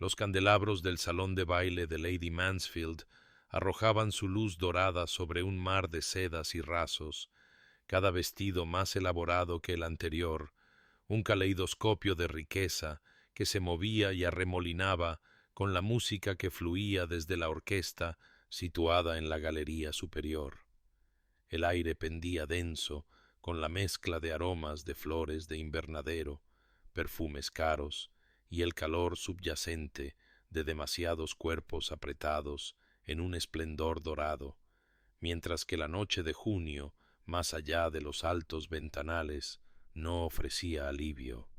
Los candelabros del salón de baile de Lady Mansfield arrojaban su luz dorada sobre un mar de sedas y rasos, cada vestido más elaborado que el anterior, un caleidoscopio de riqueza que se movía y arremolinaba con la música que fluía desde la orquesta situada en la galería superior. El aire pendía denso con la mezcla de aromas de flores de invernadero, perfumes caros y el calor subyacente de demasiados cuerpos apretados en un esplendor dorado, mientras que la noche de junio, más allá de los altos ventanales, no ofrecía alivio,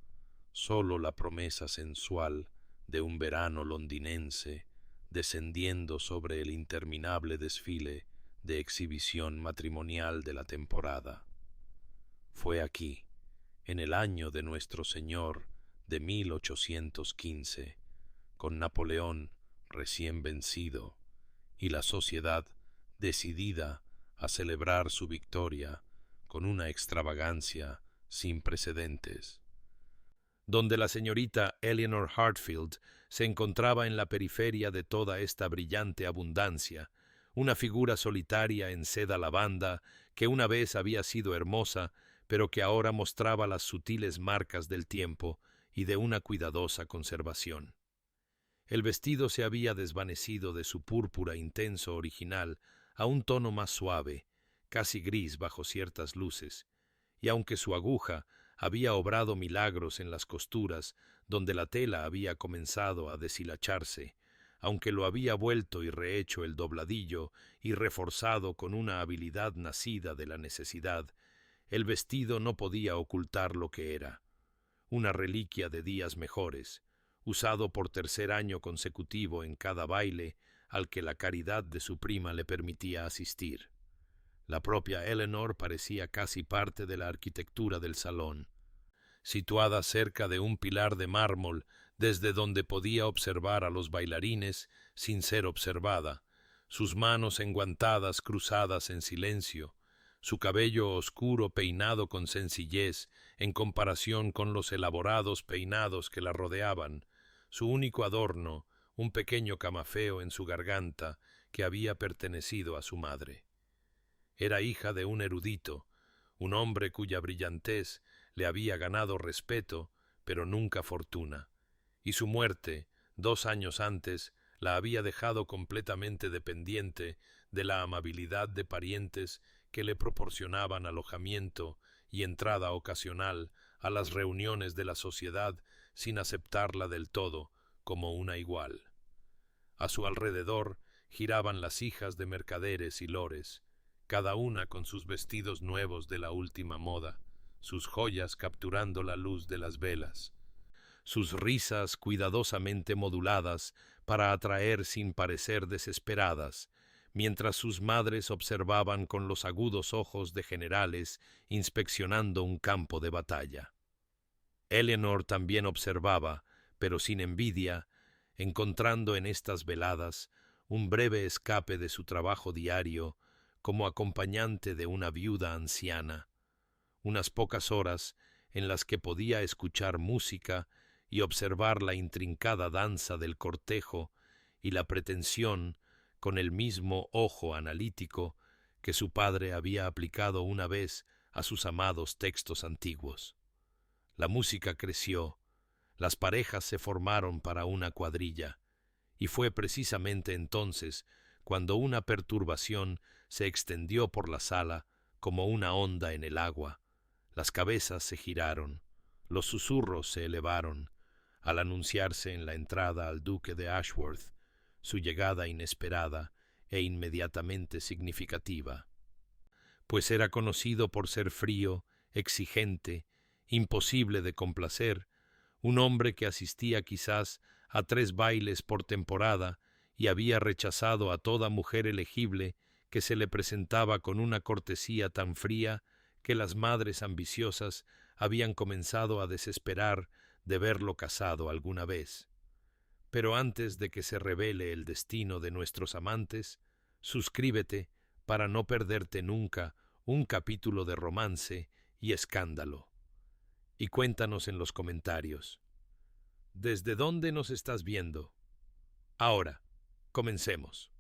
sólo la promesa sensual de un verano londinense descendiendo sobre el interminable desfile de exhibición matrimonial de la temporada. Fue aquí, en el año de nuestro Señor de 1815, con Napoleón recién vencido y la sociedad decidida a celebrar su victoria con una extravagancia sin precedentes, donde la señorita Eleanor Hartfield se encontraba en la periferia de toda esta brillante abundancia, una figura solitaria en seda lavanda que una vez había sido hermosa, pero que ahora mostraba las sutiles marcas del tiempo y de una cuidadosa conservación. El vestido se había desvanecido de su púrpura intenso original a un tono más suave, casi gris bajo ciertas luces, y aunque su aguja había obrado milagros en las costuras donde la tela había comenzado a deshilacharse, aunque lo había vuelto y rehecho el dobladillo y reforzado con una habilidad nacida de la necesidad, el vestido no podía ocultar lo que era, una reliquia de días mejores, usado por tercer año consecutivo en cada baile al que la caridad de su prima le permitía asistir. La propia Eleanor parecía casi parte de la arquitectura del salón, situada cerca de un pilar de mármol desde donde podía observar a los bailarines sin ser observada, sus manos enguantadas cruzadas en silencio, su cabello oscuro peinado con sencillez en comparación con los elaborados peinados que la rodeaban, su único adorno, un pequeño camafeo en su garganta que había pertenecido a su madre. Era hija de un erudito, un hombre cuya brillantez le había ganado respeto, pero nunca fortuna, y su muerte, 2 años antes, la había dejado completamente dependiente de la amabilidad de parientes que le proporcionaban alojamiento y entrada ocasional a las reuniones de la sociedad sin aceptarla del todo como una igual. A su alrededor giraban las hijas de mercaderes y lores, cada una con sus vestidos nuevos de la última moda, sus joyas capturando la luz de las velas, sus risas cuidadosamente moduladas para atraer sin parecer desesperadas, mientras sus madres observaban con los agudos ojos de generales inspeccionando un campo de batalla. Eleanor también observaba, pero sin envidia, encontrando en estas veladas un breve escape de su trabajo diario como acompañante de una viuda anciana, unas pocas horas en las que podía escuchar música y observar la intrincada danza del cortejo y la pretensión con el mismo ojo analítico que su padre había aplicado una vez a sus amados textos antiguos. La música creció, las parejas se formaron para una cuadrilla, y fue precisamente entonces cuando una perturbación se extendió por la sala como una onda en el agua. Las cabezas se giraron, los susurros se elevaron, al anunciarse en la entrada al duque de Ashworth su llegada inesperada e inmediatamente significativa, pues era conocido por ser frío, exigente, imposible de complacer, un hombre que asistía quizás a 3 bailes por temporada y había rechazado a toda mujer elegible que se le presentaba con una cortesía tan fría que las madres ambiciosas habían comenzado a desesperar de verlo casado alguna vez. Pero antes de que se revele el destino de nuestros amantes, suscríbete para no perderte nunca un capítulo de romance y escándalo. Y cuéntanos en los comentarios, ¿Desde dónde nos estás viendo? Ahora, comencemos.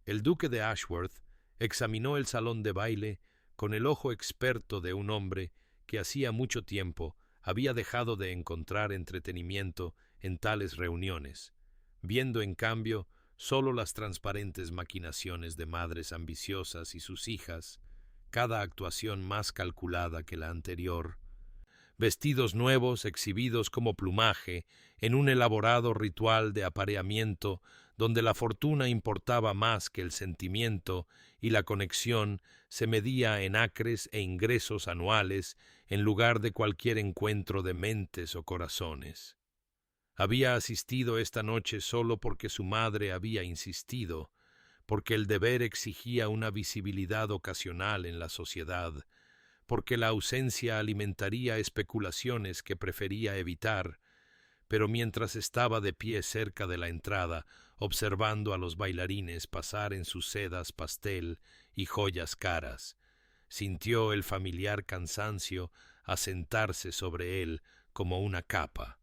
El duque de Ashworth examinó el salón de baile con el ojo experto de un hombre que hacía mucho tiempo había dejado de encontrar entretenimiento en tales reuniones, viendo en cambio solo las transparentes maquinaciones de madres ambiciosas y sus hijas, cada actuación más calculada que la anterior, vestidos nuevos exhibidos como plumaje en un elaborado ritual de apareamiento donde la fortuna importaba más que el sentimiento y la conexión se medía en acres e ingresos anuales en lugar de cualquier encuentro de mentes o corazones. Había asistido esta noche solo porque su madre había insistido, porque el deber exigía una visibilidad ocasional en la sociedad, porque la ausencia alimentaría especulaciones que prefería evitar, pero mientras estaba de pie cerca de la entrada, observando a los bailarines pasar en sus sedas pastel y joyas caras, sintió el familiar cansancio asentarse sobre él como una capa,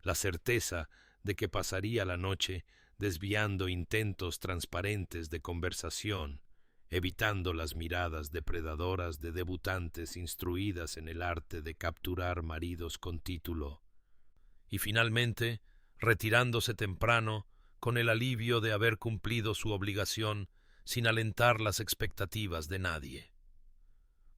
la certeza de que pasaría la noche desviando intentos transparentes de conversación, evitando las miradas depredadoras de debutantes instruidas en el arte de capturar maridos con título, y finalmente retirándose temprano con el alivio de haber cumplido su obligación sin alentar las expectativas de nadie.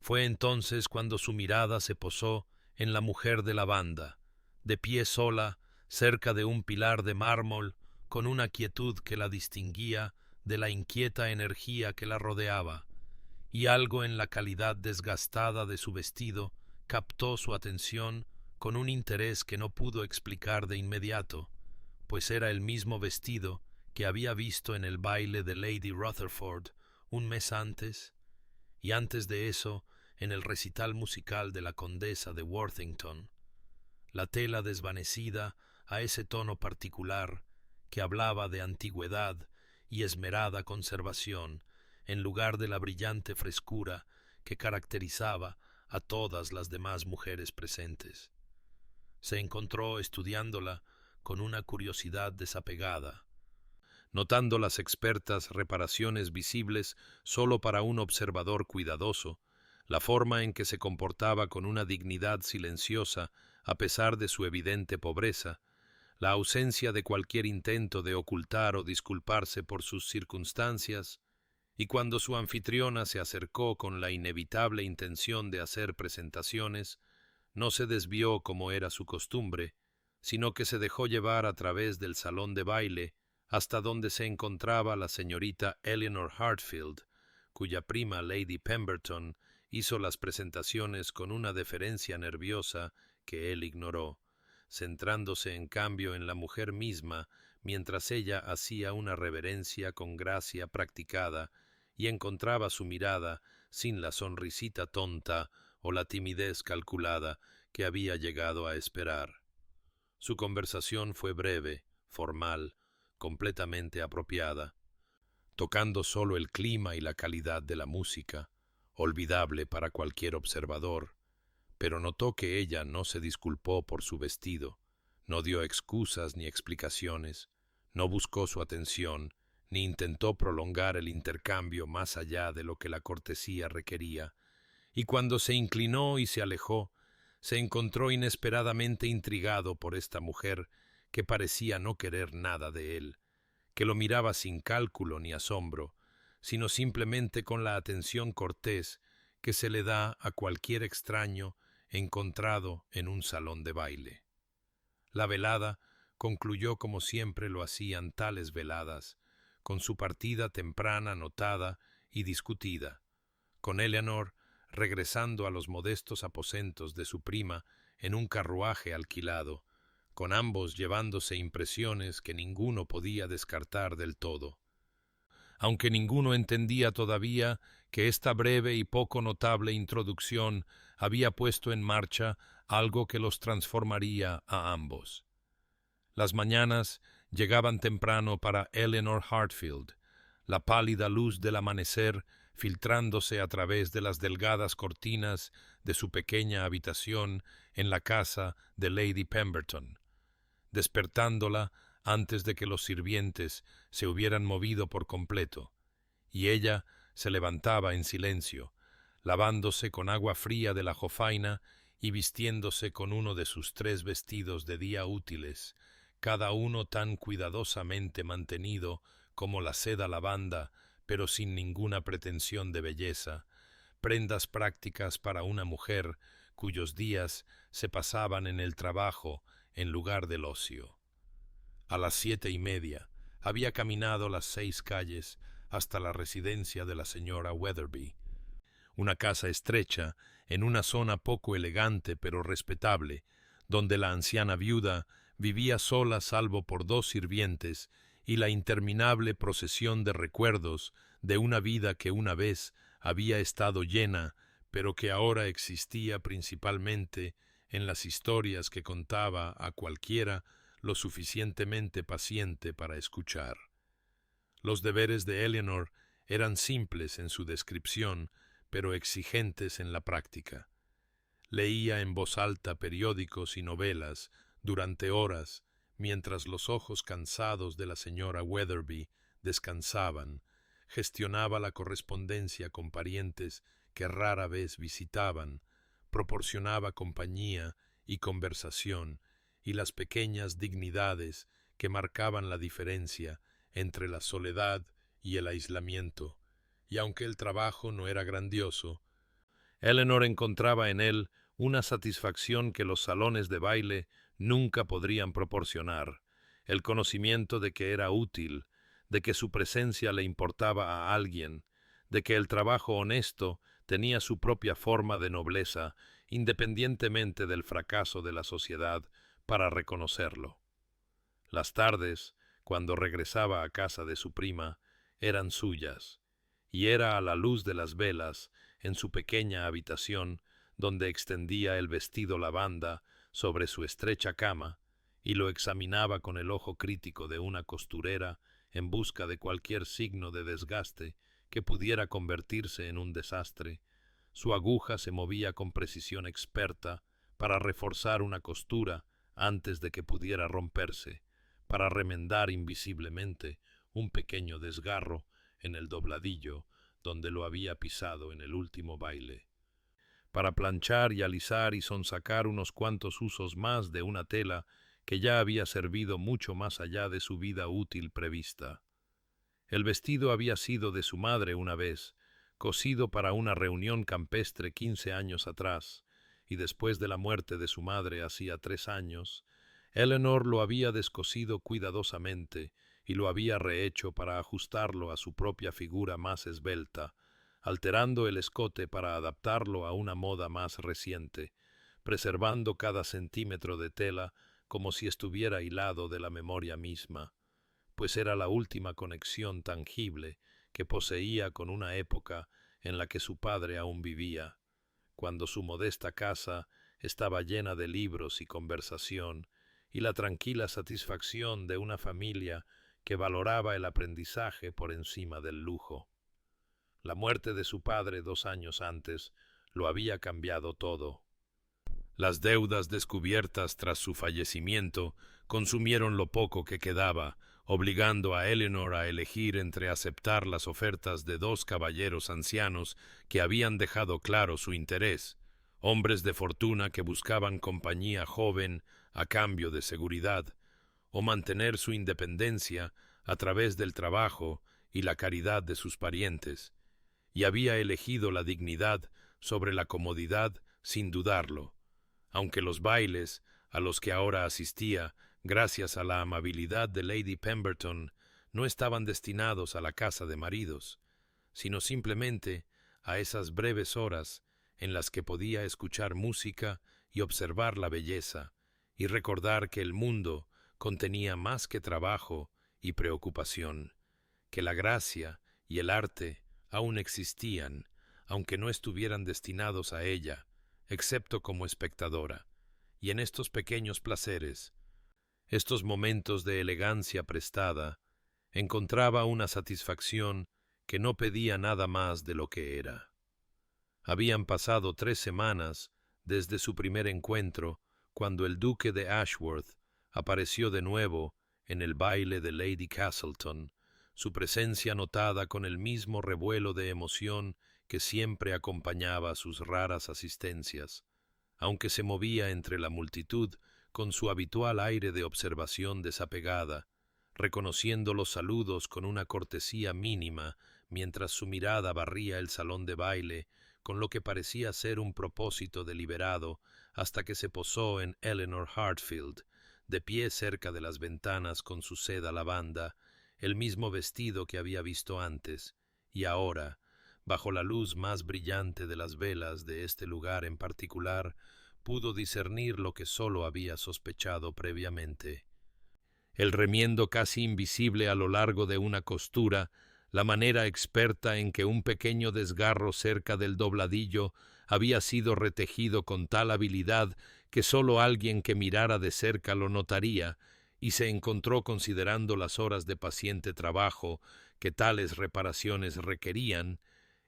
Fue entonces cuando su mirada se posó en la mujer de la banda, de pie sola, cerca de un pilar de mármol, con una quietud que la distinguía de la inquieta energía que la rodeaba, y algo en la calidad desgastada de su vestido captó su atención con un interés que no pudo explicar de inmediato, pues era el mismo vestido que había visto en el baile de Lady Rutherford un mes antes, y antes de eso en el recital musical de la condesa de Worthington. La tela desvanecida a ese tono particular que hablaba de antigüedad y esmerada conservación, en lugar de la brillante frescura que caracterizaba a todas las demás mujeres presentes. Se encontró estudiándola con una curiosidad desapegada, notando las expertas reparaciones visibles sólo para un observador cuidadoso, la forma en que se comportaba con una dignidad silenciosa a pesar de su evidente pobreza, la ausencia de cualquier intento de ocultar o disculparse por sus circunstancias, y cuando su anfitriona se acercó con la inevitable intención de hacer presentaciones, no se desvió como era su costumbre, sino que se dejó llevar a través del salón de baile hasta donde se encontraba la señorita Eleanor Hartfield, cuya prima Lady Pemberton hizo las presentaciones con una deferencia nerviosa que él ignoró, centrándose en cambio en la mujer misma mientras ella hacía una reverencia con gracia practicada y encontraba su mirada sin la sonrisita tonta o la timidez calculada que había llegado a esperar. Su conversación fue breve, formal, completamente apropiada, tocando solo el clima y la calidad de la música, olvidable para cualquier observador, pero notó que ella no se disculpó por su vestido, no dio excusas ni explicaciones, no buscó su atención, ni intentó prolongar el intercambio más allá de lo que la cortesía requería, y cuando se inclinó y se alejó, se encontró inesperadamente intrigado por esta mujer que parecía no querer nada de él, que lo miraba sin cálculo ni asombro, sino simplemente con la atención cortés que se le da a cualquier extraño encontrado en un salón de baile. La velada concluyó como siempre lo hacían tales veladas, con su partida temprana notada y discutida, con Eleanor regresando a los modestos aposentos de su prima en un carruaje alquilado, con ambos llevándose impresiones que ninguno podía descartar del todo, aunque ninguno entendía todavía que esta breve y poco notable introducción había puesto en marcha algo que los transformaría a ambos. Las mañanas llegaban temprano para Eleanor Hartfield, la pálida luz del amanecer filtrándose a través de las delgadas cortinas de su pequeña habitación en la casa de Lady Pemberton, despertándola antes de que los sirvientes se hubieran movido por completo, y ella se levantaba en silencio, lavándose con agua fría de la jofaina y vistiéndose con uno de sus 3 vestidos de día útiles, cada uno tan cuidadosamente mantenido como la seda lavanda, pero sin ninguna pretensión de belleza, prendas prácticas para una mujer cuyos días se pasaban en el trabajo en lugar del ocio. A las 7:30 había caminado las 6 calles hasta la residencia de la señora Weatherby, una casa estrecha en una zona poco elegante pero respetable, donde la anciana viuda vivía sola salvo por 2 sirvientes y la interminable procesión de recuerdos de una vida que una vez había estado llena, pero que ahora existía principalmente en las historias que contaba a cualquiera lo suficientemente paciente para escuchar. Los deberes de Eleanor eran simples en su descripción, pero exigentes en la práctica. Leía en voz alta periódicos y novelas durante horas, mientras los ojos cansados de la señora Weatherby descansaban, gestionaba la correspondencia con parientes que rara vez visitaban, proporcionaba compañía y conversación y las pequeñas dignidades que marcaban la diferencia entre la soledad y el aislamiento, y aunque el trabajo no era grandioso, Eleanor encontraba en él una satisfacción que los salones de baile nunca podrían proporcionar, el conocimiento de que era útil, de que su presencia le importaba a alguien, de que el trabajo honesto tenía su propia forma de nobleza, independientemente del fracaso de la sociedad para reconocerlo. Las tardes, cuando regresaba a casa de su prima, eran suyas, y era a la luz de las velas, en su pequeña habitación, donde extendía el vestido lavanda sobre su estrecha cama, y lo examinaba con el ojo crítico de una costurera en busca de cualquier signo de desgaste que pudiera convertirse en un desastre. Su aguja se movía con precisión experta para reforzar una costura antes de que pudiera romperse, para remendar invisiblemente un pequeño desgarro en el dobladillo donde lo había pisado en el último baile, para planchar y alisar y sonsacar unos cuantos usos más de una tela que ya había servido mucho más allá de su vida útil prevista. El vestido había sido de su madre una vez, cosido para una reunión campestre 15 años atrás, y después de la muerte de su madre hacía 3 años, Eleanor lo había descosido cuidadosamente y lo había rehecho para ajustarlo a su propia figura más esbelta, alterando el escote para adaptarlo a una moda más reciente, preservando cada centímetro de tela como si estuviera hilado de la memoria misma, pues era la última conexión tangible que poseía con una época en la que su padre aún vivía, cuando su modesta casa estaba llena de libros y conversación, y la tranquila satisfacción de una familia que valoraba el aprendizaje por encima del lujo. La muerte de su padre 2 años antes lo había cambiado todo. Las deudas descubiertas tras su fallecimiento consumieron lo poco que quedaba, obligando a Eleanor a elegir entre aceptar las ofertas de 2 caballeros ancianos que habían dejado claro su interés, hombres de fortuna que buscaban compañía joven a cambio de seguridad, o mantener su independencia a través del trabajo y la caridad de sus parientes, y había elegido la dignidad sobre la comodidad sin dudarlo, aunque los bailes a los que ahora asistía, gracias a la amabilidad de Lady Pemberton, no estaban destinados a la casa de maridos, sino simplemente a esas breves horas en las que podía escuchar música y observar la belleza, y recordar que el mundo contenía más que trabajo y preocupación, que la gracia y el arte aún existían, aunque no estuvieran destinados a ella, excepto como espectadora, y en estos pequeños placeres, estos momentos de elegancia prestada, encontraba una satisfacción que no pedía nada más de lo que era. Habían pasado 3 semanas desde su primer encuentro, cuando el duque de Ashworth, apareció de nuevo en el baile de Lady Castleton, su presencia notada con el mismo revuelo de emoción que siempre acompañaba sus raras asistencias, aunque se movía entre la multitud con su habitual aire de observación desapegada, reconociendo los saludos con una cortesía mínima mientras su mirada barría el salón de baile con lo que parecía ser un propósito deliberado hasta que se posó en Eleanor Hartfield, de pie cerca de las ventanas con su seda lavanda, el mismo vestido que había visto antes, y ahora, bajo la luz más brillante de las velas de este lugar en particular, pudo discernir lo que sólo había sospechado previamente. El remiendo casi invisible a lo largo de una costura, la manera experta en que un pequeño desgarro cerca del dobladillo había sido retejido con tal habilidad que sólo alguien que mirara de cerca lo notaría, y se encontró considerando las horas de paciente trabajo que tales reparaciones requerían,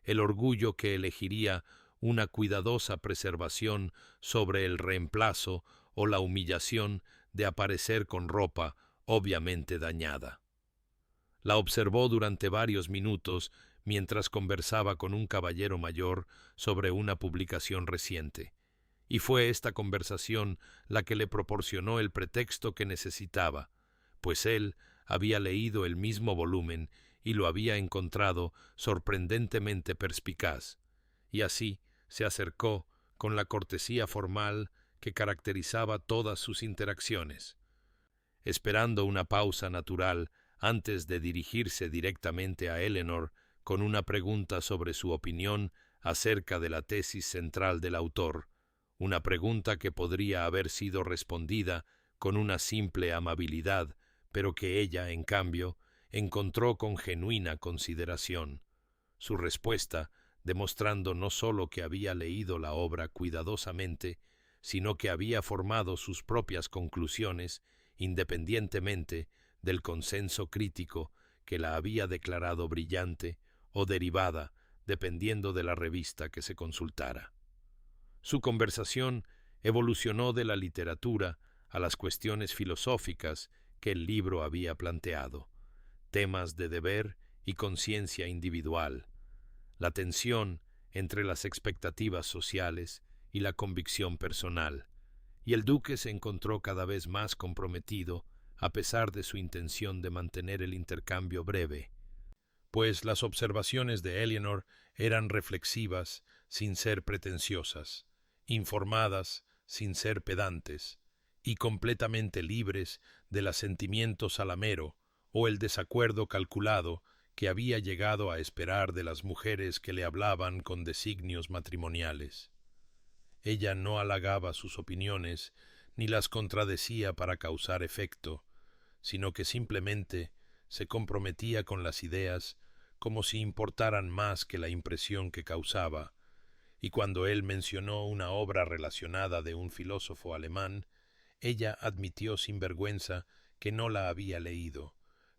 el orgullo que elegiría una cuidadosa preservación sobre el reemplazo o la humillación de aparecer con ropa obviamente dañada. La observó durante varios minutos mientras conversaba con un caballero mayor sobre una publicación reciente, y fue esta conversación la que le proporcionó el pretexto que necesitaba, pues él había leído el mismo volumen y lo había encontrado sorprendentemente perspicaz, y así se acercó con la cortesía formal que caracterizaba todas sus interacciones. Esperando una pausa natural antes de dirigirse directamente a Eleanor con una pregunta sobre su opinión acerca de la tesis central del autor, una pregunta que podría haber sido respondida con una simple amabilidad, pero que ella, en cambio, encontró con genuina consideración. Su respuesta, demostrando no sólo que había leído la obra cuidadosamente, sino que había formado sus propias conclusiones, independientemente del consenso crítico que la había declarado brillante o derivada, dependiendo de la revista que se consultara. Su conversación evolucionó de la literatura a las cuestiones filosóficas que el libro había planteado, temas de deber y conciencia individual, la tensión entre las expectativas sociales y la convicción personal, y el duque se encontró cada vez más comprometido a pesar de su intención de mantener el intercambio breve, pues las observaciones de Eleanor eran reflexivas sin ser pretenciosas, informadas sin ser pedantes, y completamente libres del asentimiento salamero o el desacuerdo calculado que había llegado a esperar de las mujeres que le hablaban con designios matrimoniales. Ella no halagaba sus opiniones ni las contradecía para causar efecto, sino que simplemente se comprometía con las ideas como si importaran más que la impresión que causaba, y cuando él mencionó una obra relacionada de un filósofo alemán, ella admitió sin vergüenza que no la había leído,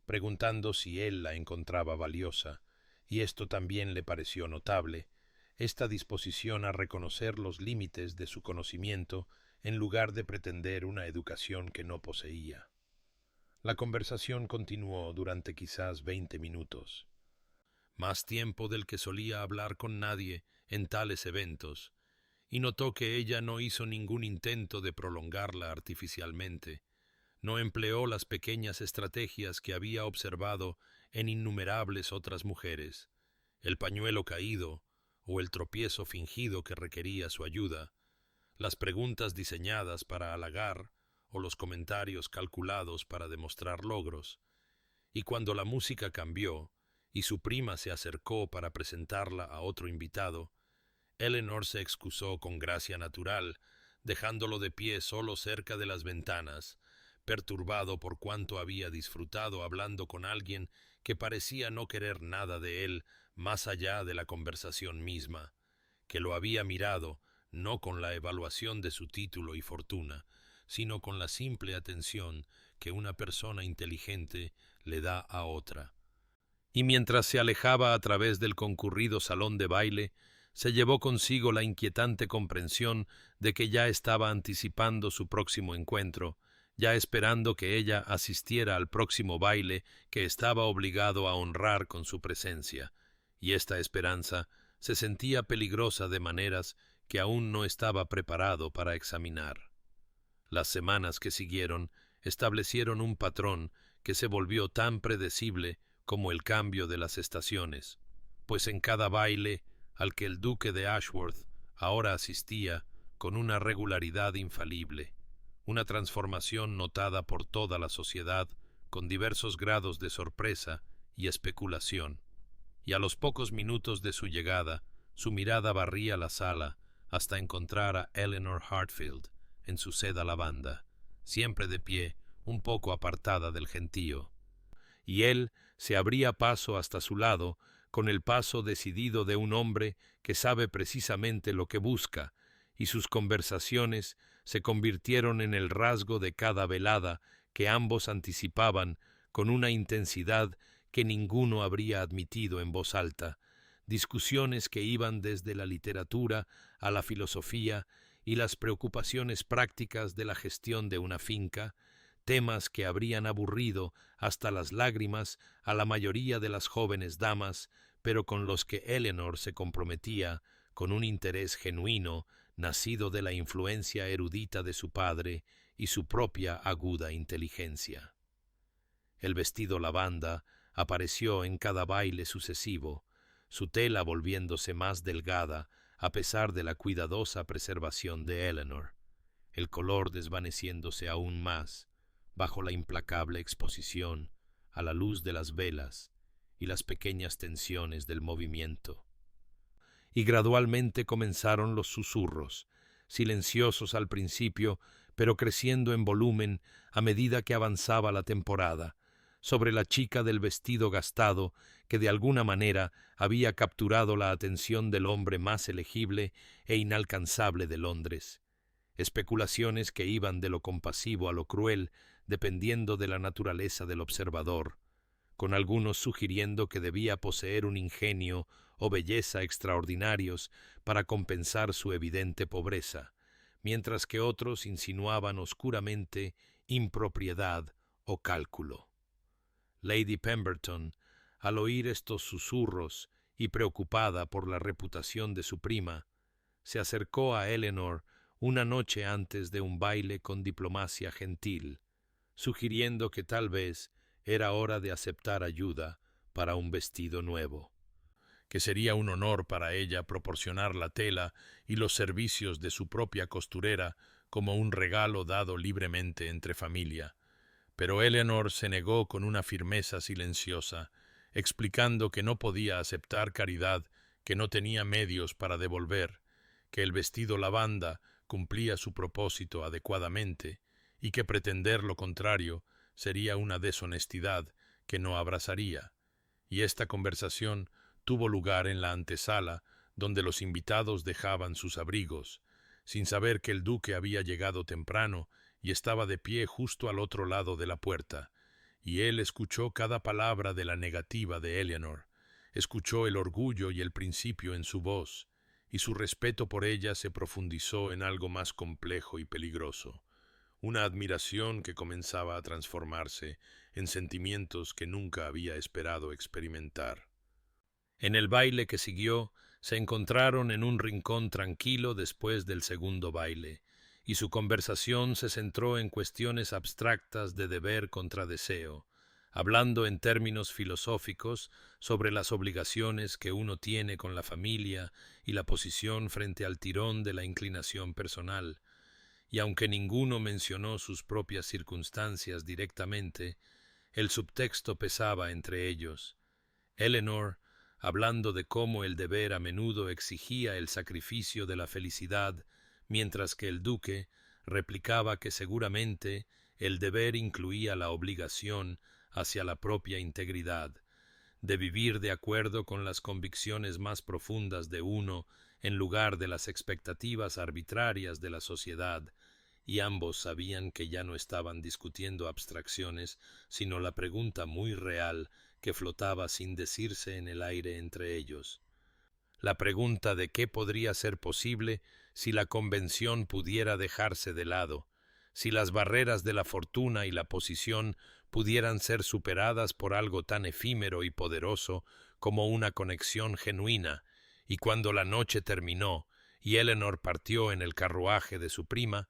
preguntando si él la encontraba valiosa, y esto también le pareció notable, esta disposición a reconocer los límites de su conocimiento en lugar de pretender una educación que no poseía. La conversación continuó durante quizás 20 minutos, más tiempo del que solía hablar con nadie en tales eventos, y notó que ella no hizo ningún intento de prolongarla artificialmente, no empleó las pequeñas estrategias que había observado en innumerables otras mujeres, el pañuelo caído o el tropiezo fingido que requería su ayuda, las preguntas diseñadas para halagar o los comentarios calculados para demostrar logros, y cuando la música cambió y su prima se acercó para presentarla a otro invitado, Eleanor se excusó con gracia natural, dejándolo de pie solo cerca de las ventanas, perturbado por cuánto había disfrutado hablando con alguien que parecía no querer nada de él más allá de la conversación misma, que lo había mirado no con la evaluación de su título y fortuna, sino con la simple atención que una persona inteligente le da a otra. Y mientras se alejaba a través del concurrido salón de baile, se llevó consigo la inquietante comprensión de que ya estaba anticipando su próximo encuentro, ya esperando que ella asistiera al próximo baile que estaba obligado a honrar con su presencia, y esta esperanza se sentía peligrosa de maneras que aún no estaba preparado para examinar. Las semanas que siguieron establecieron un patrón que se volvió tan predecible como el cambio de las estaciones, pues en cada baile al que el duque de Ashworth ahora asistía con una regularidad infalible, una transformación notada por toda la sociedad con diversos grados de sorpresa y especulación, y a los pocos minutos de su llegada, su mirada barría la sala hasta encontrar a Eleanor Hartfield en su seda lavanda, siempre de pie, un poco apartada del gentío. Y él se abría paso hasta su lado, con el paso decidido de un hombre que sabe precisamente lo que busca, y sus conversaciones se convirtieron en el rasgo de cada velada que ambos anticipaban con una intensidad que ninguno habría admitido en voz alta, discusiones que iban desde la literatura a la filosofía y las preocupaciones prácticas de la gestión de una finca, temas que habrían aburrido hasta las lágrimas a la mayoría de las jóvenes damas, pero con los que Eleanor se comprometía con un interés genuino, nacido de la influencia erudita de su padre y su propia aguda inteligencia. El vestido lavanda apareció en cada baile sucesivo, su tela volviéndose más delgada a pesar de la cuidadosa preservación de Eleanor, el color desvaneciéndose aún más bajo la implacable exposición a la luz de las velas y las pequeñas tensiones del movimiento. Y gradualmente comenzaron los susurros, silenciosos al principio, pero creciendo en volumen a medida que avanzaba la temporada, sobre la chica del vestido gastado que de alguna manera había capturado la atención del hombre más elegible e inalcanzable de Londres. Especulaciones que iban de lo compasivo a lo cruel, dependiendo de la naturaleza del observador, con algunos sugiriendo que debía poseer un ingenio o belleza extraordinarios para compensar su evidente pobreza, mientras que otros insinuaban oscuramente impropiedad o cálculo. Lady Pemberton, al oír estos susurros y preocupada por la reputación de su prima, se acercó a Eleanor una noche antes de un baile con diplomacia gentil, sugiriendo que tal vez era hora de aceptar ayuda para un vestido nuevo, que sería un honor para ella proporcionar la tela y los servicios de su propia costurera como un regalo dado libremente entre familia. Pero Eleanor se negó con una firmeza silenciosa, explicando que no podía aceptar caridad que no tenía medios para devolver, que el vestido lavanda cumplía su propósito adecuadamente y que pretender lo contrario sería una deshonestidad que no abrazaría. Y esta conversación tuvo lugar en la antesala, donde los invitados dejaban sus abrigos, sin saber que el duque había llegado temprano y estaba de pie justo al otro lado de la puerta, y él escuchó cada palabra de la negativa de Eleanor, escuchó el orgullo y el principio en su voz, y su respeto por ella se profundizó en algo más complejo y peligroso, una admiración que comenzaba a transformarse en sentimientos que nunca había esperado experimentar. En el baile que siguió, se encontraron en un rincón tranquilo después del segundo baile, y su conversación se centró en cuestiones abstractas de deber contra deseo, hablando en términos filosóficos sobre las obligaciones que uno tiene con la familia y la posición frente al tirón de la inclinación personal, y aunque ninguno mencionó sus propias circunstancias directamente, el subtexto pesaba entre ellos. Eleanor, hablando de cómo el deber a menudo exigía el sacrificio de la felicidad, mientras que el duque replicaba que seguramente el deber incluía la obligación hacia la propia integridad, de vivir de acuerdo con las convicciones más profundas de uno en lugar de las expectativas arbitrarias de la sociedad, y ambos sabían que ya no estaban discutiendo abstracciones, sino la pregunta muy real que flotaba sin decirse en el aire entre ellos. La pregunta de qué podría ser posible si la convención pudiera dejarse de lado, Si las barreras de la fortuna y la posición pudieran ser superadas por algo tan efímero y poderoso como una conexión genuina, y cuando la noche terminó y Eleanor partió en el carruaje de su prima,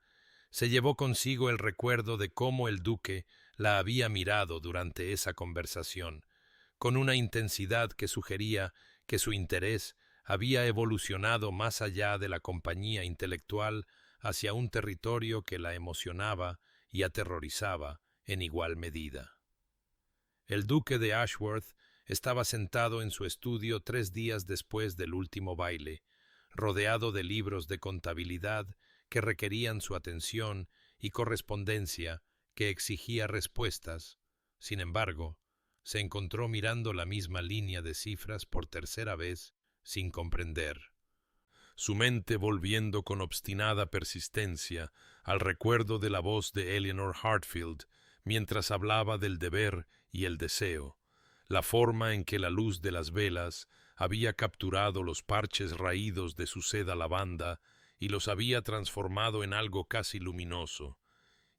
se llevó consigo el recuerdo de cómo el duque la había mirado durante esa conversación, con una intensidad que sugería que su interés había evolucionado más allá de la compañía intelectual hacia un territorio que la emocionaba y aterrorizaba en igual medida. El duque de Ashworth estaba sentado en su estudio 3 días después del último baile, rodeado de libros de contabilidad que requerían su atención y correspondencia que exigía respuestas. Sin embargo, se encontró mirando la misma línea de cifras por tercera vez, sin comprender. Su mente volviendo con obstinada persistencia al recuerdo de la voz de Eleanor Hartfield mientras hablaba del deber y el deseo, la forma en que la luz de las velas había capturado los parches raídos de su seda lavanda y los había transformado en algo casi luminoso,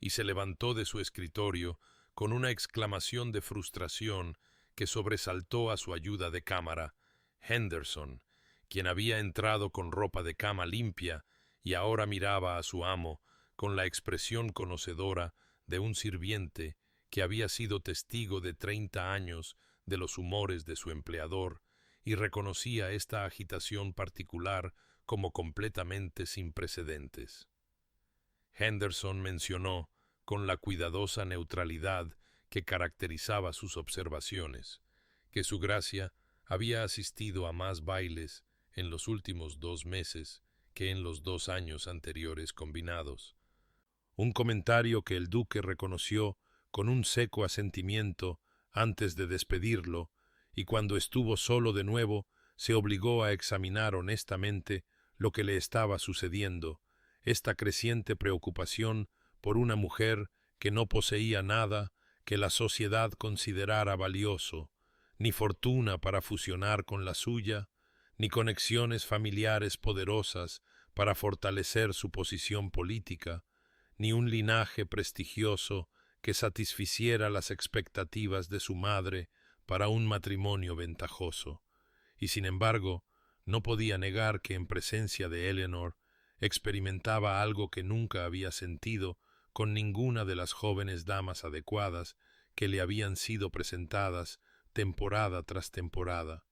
y se levantó de su escritorio con una exclamación de frustración que sobresaltó a su ayuda de cámara, Henderson, quien había entrado con ropa de cama limpia y ahora miraba a su amo con la expresión conocedora de un sirviente que había sido testigo de 30 años de los humores de su empleador y reconocía esta agitación particular como completamente sin precedentes. Henderson mencionó, con la cuidadosa neutralidad que caracterizaba sus observaciones, que su gracia había asistido a más bailes en los últimos 2 meses que en los 2 años anteriores combinados. Un comentario que el duque reconoció con un seco asentimiento antes de despedirlo, y cuando estuvo solo de nuevo, se obligó a examinar honestamente lo que le estaba sucediendo, esta creciente preocupación por una mujer que no poseía nada que la sociedad considerara valioso, ni fortuna para fusionar con la suya, ni conexiones familiares poderosas para fortalecer su posición política, ni un linaje prestigioso que satisficiera las expectativas de su madre para un matrimonio ventajoso. Y sin embargo, no podía negar que en presencia de Eleanor experimentaba algo que nunca había sentido con ninguna de las jóvenes damas adecuadas que le habían sido presentadas temporada tras temporada,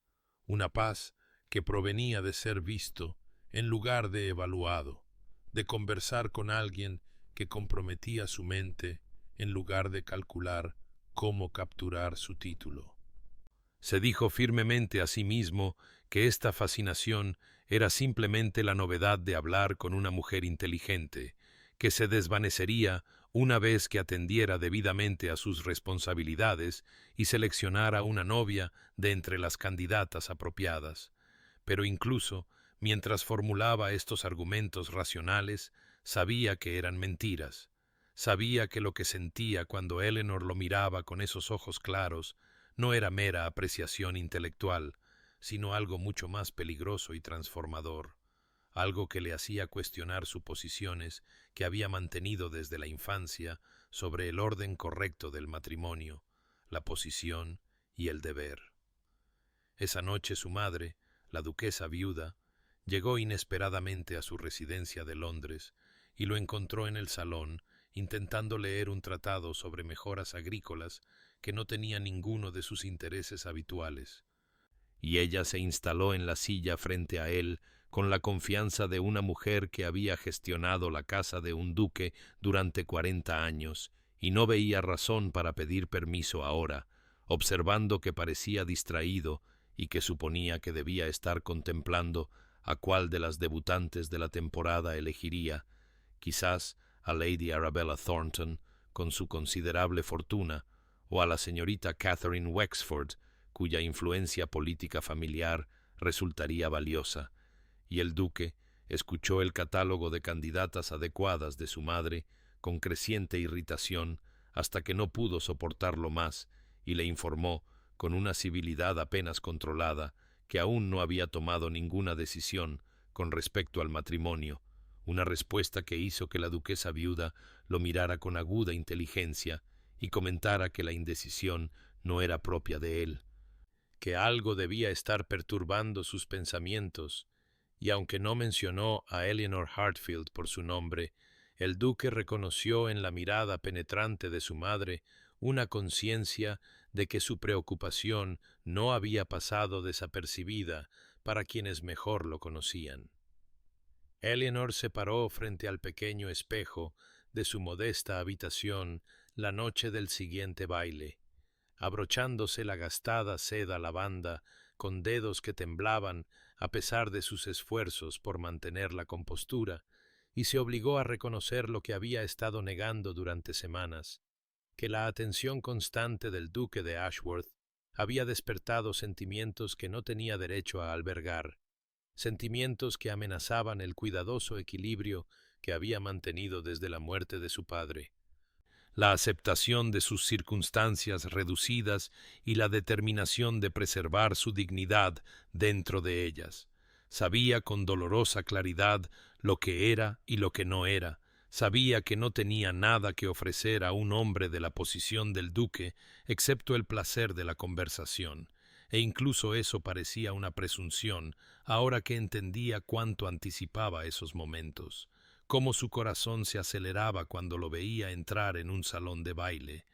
una paz que provenía de ser visto en lugar de evaluado, de conversar con alguien que comprometía su mente en lugar de calcular cómo capturar su título. Se dijo firmemente a sí mismo que esta fascinación era simplemente la novedad de hablar con una mujer inteligente, que se desvanecería una vez que atendiera debidamente a sus responsabilidades y seleccionara una novia de entre las candidatas apropiadas. Pero incluso, mientras formulaba estos argumentos racionales, sabía que eran mentiras. Sabía que lo que sentía cuando Eleanor lo miraba con esos ojos claros no era mera apreciación intelectual, sino algo mucho más peligroso y transformador, algo que le hacía cuestionar sus posiciones que había mantenido desde la infancia sobre el orden correcto del matrimonio, la posición y el deber. Esa noche su madre, la duquesa viuda, llegó inesperadamente a su residencia de Londres y lo encontró en el salón intentando leer un tratado sobre mejoras agrícolas que no tenía ninguno de sus intereses habituales. Y ella se instaló en la silla frente a él con la confianza de una mujer que había gestionado la casa de un duque durante 40 años y no veía razón para pedir permiso ahora, observando que parecía distraído y que suponía que debía estar contemplando a cuál de las debutantes de la temporada elegiría, quizás a Lady Arabella Thornton, con su considerable fortuna, o a la señorita Catherine Wexford, cuya influencia política familiar resultaría valiosa, y el duque escuchó el catálogo de candidatas adecuadas de su madre con creciente irritación hasta que no pudo soportarlo más y le informó, con una civilidad apenas controlada, que aún no había tomado ninguna decisión con respecto al matrimonio, una respuesta que hizo que la duquesa viuda lo mirara con aguda inteligencia y comentara que la indecisión no era propia de él, que algo debía estar perturbando sus pensamientos, y aunque no mencionó a Eleanor Hartfield por su nombre, el duque reconoció en la mirada penetrante de su madre una conciencia de que su preocupación no había pasado desapercibida para quienes mejor lo conocían. Eleanor se paró frente al pequeño espejo de su modesta habitación la noche del siguiente baile, abrochándose la gastada seda lavanda con dedos que temblaban a pesar de sus esfuerzos por mantener la compostura, y se obligó a reconocer lo que había estado negando durante semanas, que la atención constante del duque de Ashworth había despertado sentimientos que no tenía derecho a albergar, sentimientos que amenazaban el cuidadoso equilibrio que había mantenido desde la muerte de su padre. La aceptación de sus circunstancias reducidas y la determinación de preservar su dignidad dentro de ellas. Sabía con dolorosa claridad lo que era y lo que no era. Sabía que no tenía nada que ofrecer a un hombre de la posición del duque, excepto el placer de la conversación, e incluso eso parecía una presunción, ahora que entendía cuánto anticipaba esos momentos, cómo su corazón se aceleraba cuando lo veía entrar en un salón de baile,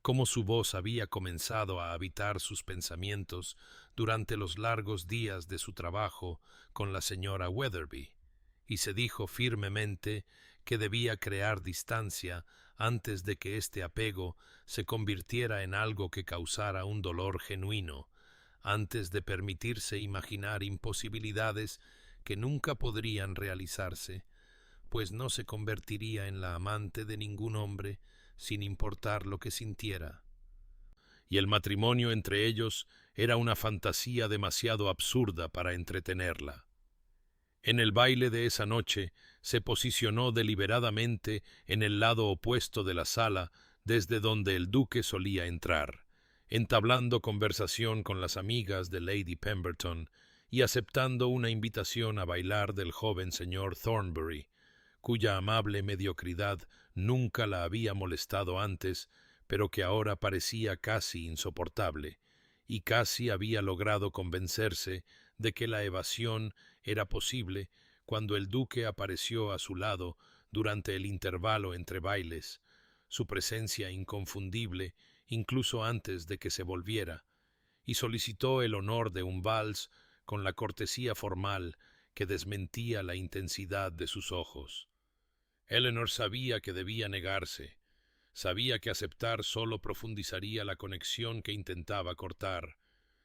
cómo su voz había comenzado a habitar sus pensamientos durante los largos días de su trabajo con la señora Weatherby, y se dijo firmemente que debía crear distancia antes de que este apego se convirtiera en algo que causara un dolor genuino, antes de permitirse imaginar imposibilidades que nunca podrían realizarse, pues no se convertiría en la amante de ningún hombre sin importar lo que sintiera. Y el matrimonio entre ellos era una fantasía demasiado absurda para entretenerla. En el baile de esa noche se posicionó deliberadamente en el lado opuesto de la sala desde donde el duque solía entrar, entablando conversación con las amigas de Lady Pemberton y aceptando una invitación a bailar del joven señor Thornbury, cuya amable mediocridad nunca la había molestado antes, pero que ahora parecía casi insoportable, y casi había logrado convencerse de que la evasión era posible cuando el duque apareció a su lado durante el intervalo entre bailes, su presencia inconfundible incluso antes de que se volviera, y solicitó el honor de un vals con la cortesía formal que desmentía la intensidad de sus ojos. Eleanor sabía que debía negarse, sabía que aceptar solo profundizaría la conexión que intentaba cortar.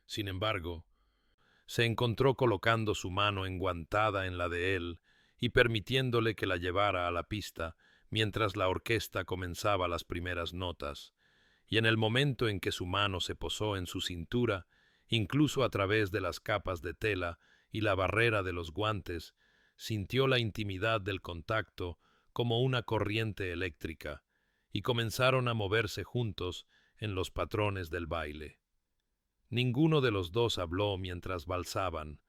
Sin embargo, se encontró colocando su mano enguantada en la de él y permitiéndole que la llevara a la pista mientras la orquesta comenzaba las primeras notas, y en el momento en que su mano se posó en su cintura, incluso a través de las capas de tela y la barrera de los guantes, sintió la intimidad del contacto como una corriente eléctrica, y comenzaron a moverse juntos en los patrones del baile. Ninguno de los dos habló mientras valsaban,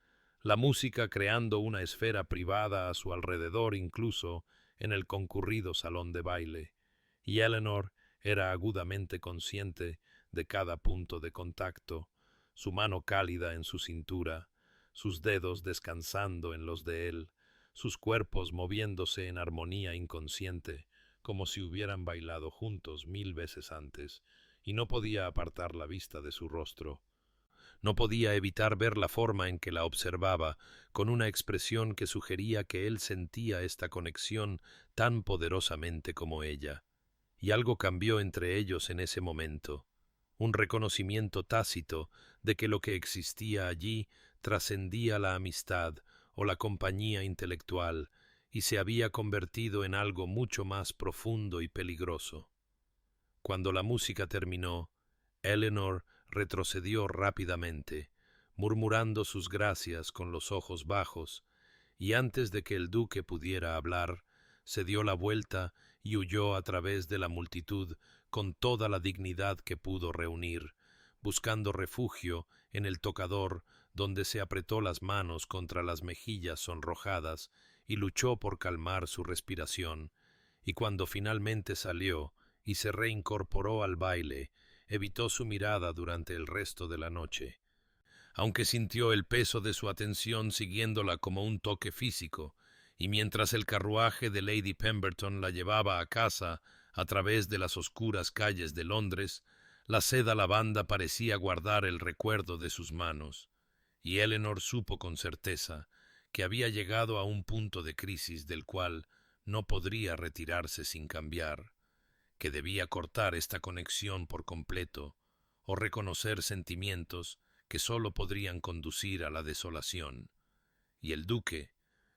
la música creando una esfera privada a su alrededor incluso en el concurrido salón de baile, y Eleanor era agudamente consciente de cada punto de contacto, su mano cálida en su cintura, sus dedos descansando en los de él, sus cuerpos moviéndose en armonía inconsciente, como si hubieran bailado juntos 1000 veces antes, y no podía apartar la vista de su rostro. No podía evitar ver la forma en que la observaba, con una expresión que sugería que él sentía esta conexión tan poderosamente como ella. Y algo cambió entre ellos en ese momento, un reconocimiento tácito de que lo que existía allí trascendía la amistad o la compañía intelectual y se había convertido en algo mucho más profundo y peligroso. Cuando la música terminó, Eleanor retrocedió rápidamente, murmurando sus gracias con los ojos bajos, y antes de que el duque pudiera hablar, se dio la vuelta y huyó a través de la multitud con toda la dignidad que pudo reunir, buscando refugio en el tocador donde se apretó las manos contra las mejillas sonrojadas y luchó por calmar su respiración, y cuando finalmente salió y se reincorporó al baile, evitó su mirada durante el resto de la noche. Aunque sintió el peso de su atención siguiéndola como un toque físico, y mientras el carruaje de Lady Pemberton la llevaba a casa a través de las oscuras calles de Londres, la seda lavanda parecía guardar el recuerdo de sus manos, y Eleanor supo con certeza que había llegado a un punto de crisis del cual no podría retirarse sin cambiar, que debía cortar esta conexión por completo o reconocer sentimientos que sólo podrían conducir a la desolación. Y el duque,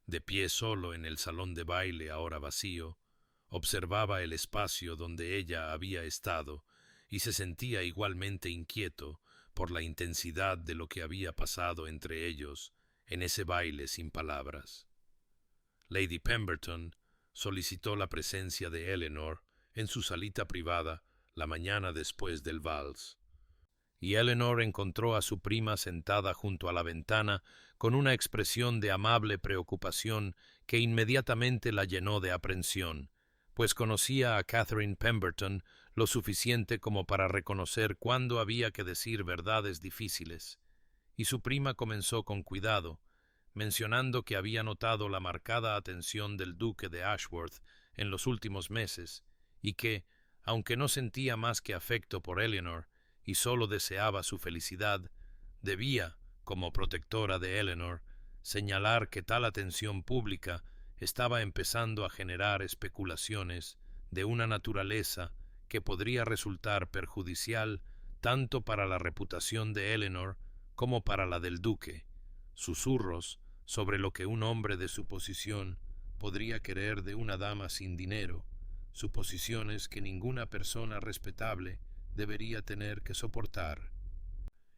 de pie solo en el salón de baile ahora vacío, observaba el espacio donde ella había estado y se sentía igualmente inquieto por la intensidad de lo que había pasado entre ellos en ese baile sin palabras. Lady Pemberton solicitó la presencia de Eleanor en su salita privada la mañana después del vals, y Eleanor encontró a su prima sentada junto a la ventana con una expresión de amable preocupación que inmediatamente la llenó de aprensión, pues conocía a Catherine Pemberton lo suficiente como para reconocer cuándo había que decir verdades difíciles, y su prima comenzó con cuidado, mencionando que había notado la marcada atención del duque de Ashworth en los últimos meses, y que, aunque no sentía más que afecto por Eleanor y sólo deseaba su felicidad, debía, como protectora de Eleanor, señalar que tal atención pública estaba empezando a generar especulaciones de una naturaleza que podría resultar perjudicial tanto para la reputación de Eleanor como para la del duque, susurros sobre lo que un hombre de su posición podría querer de una dama sin dinero, suposiciones que ninguna persona respetable debería tener que soportar.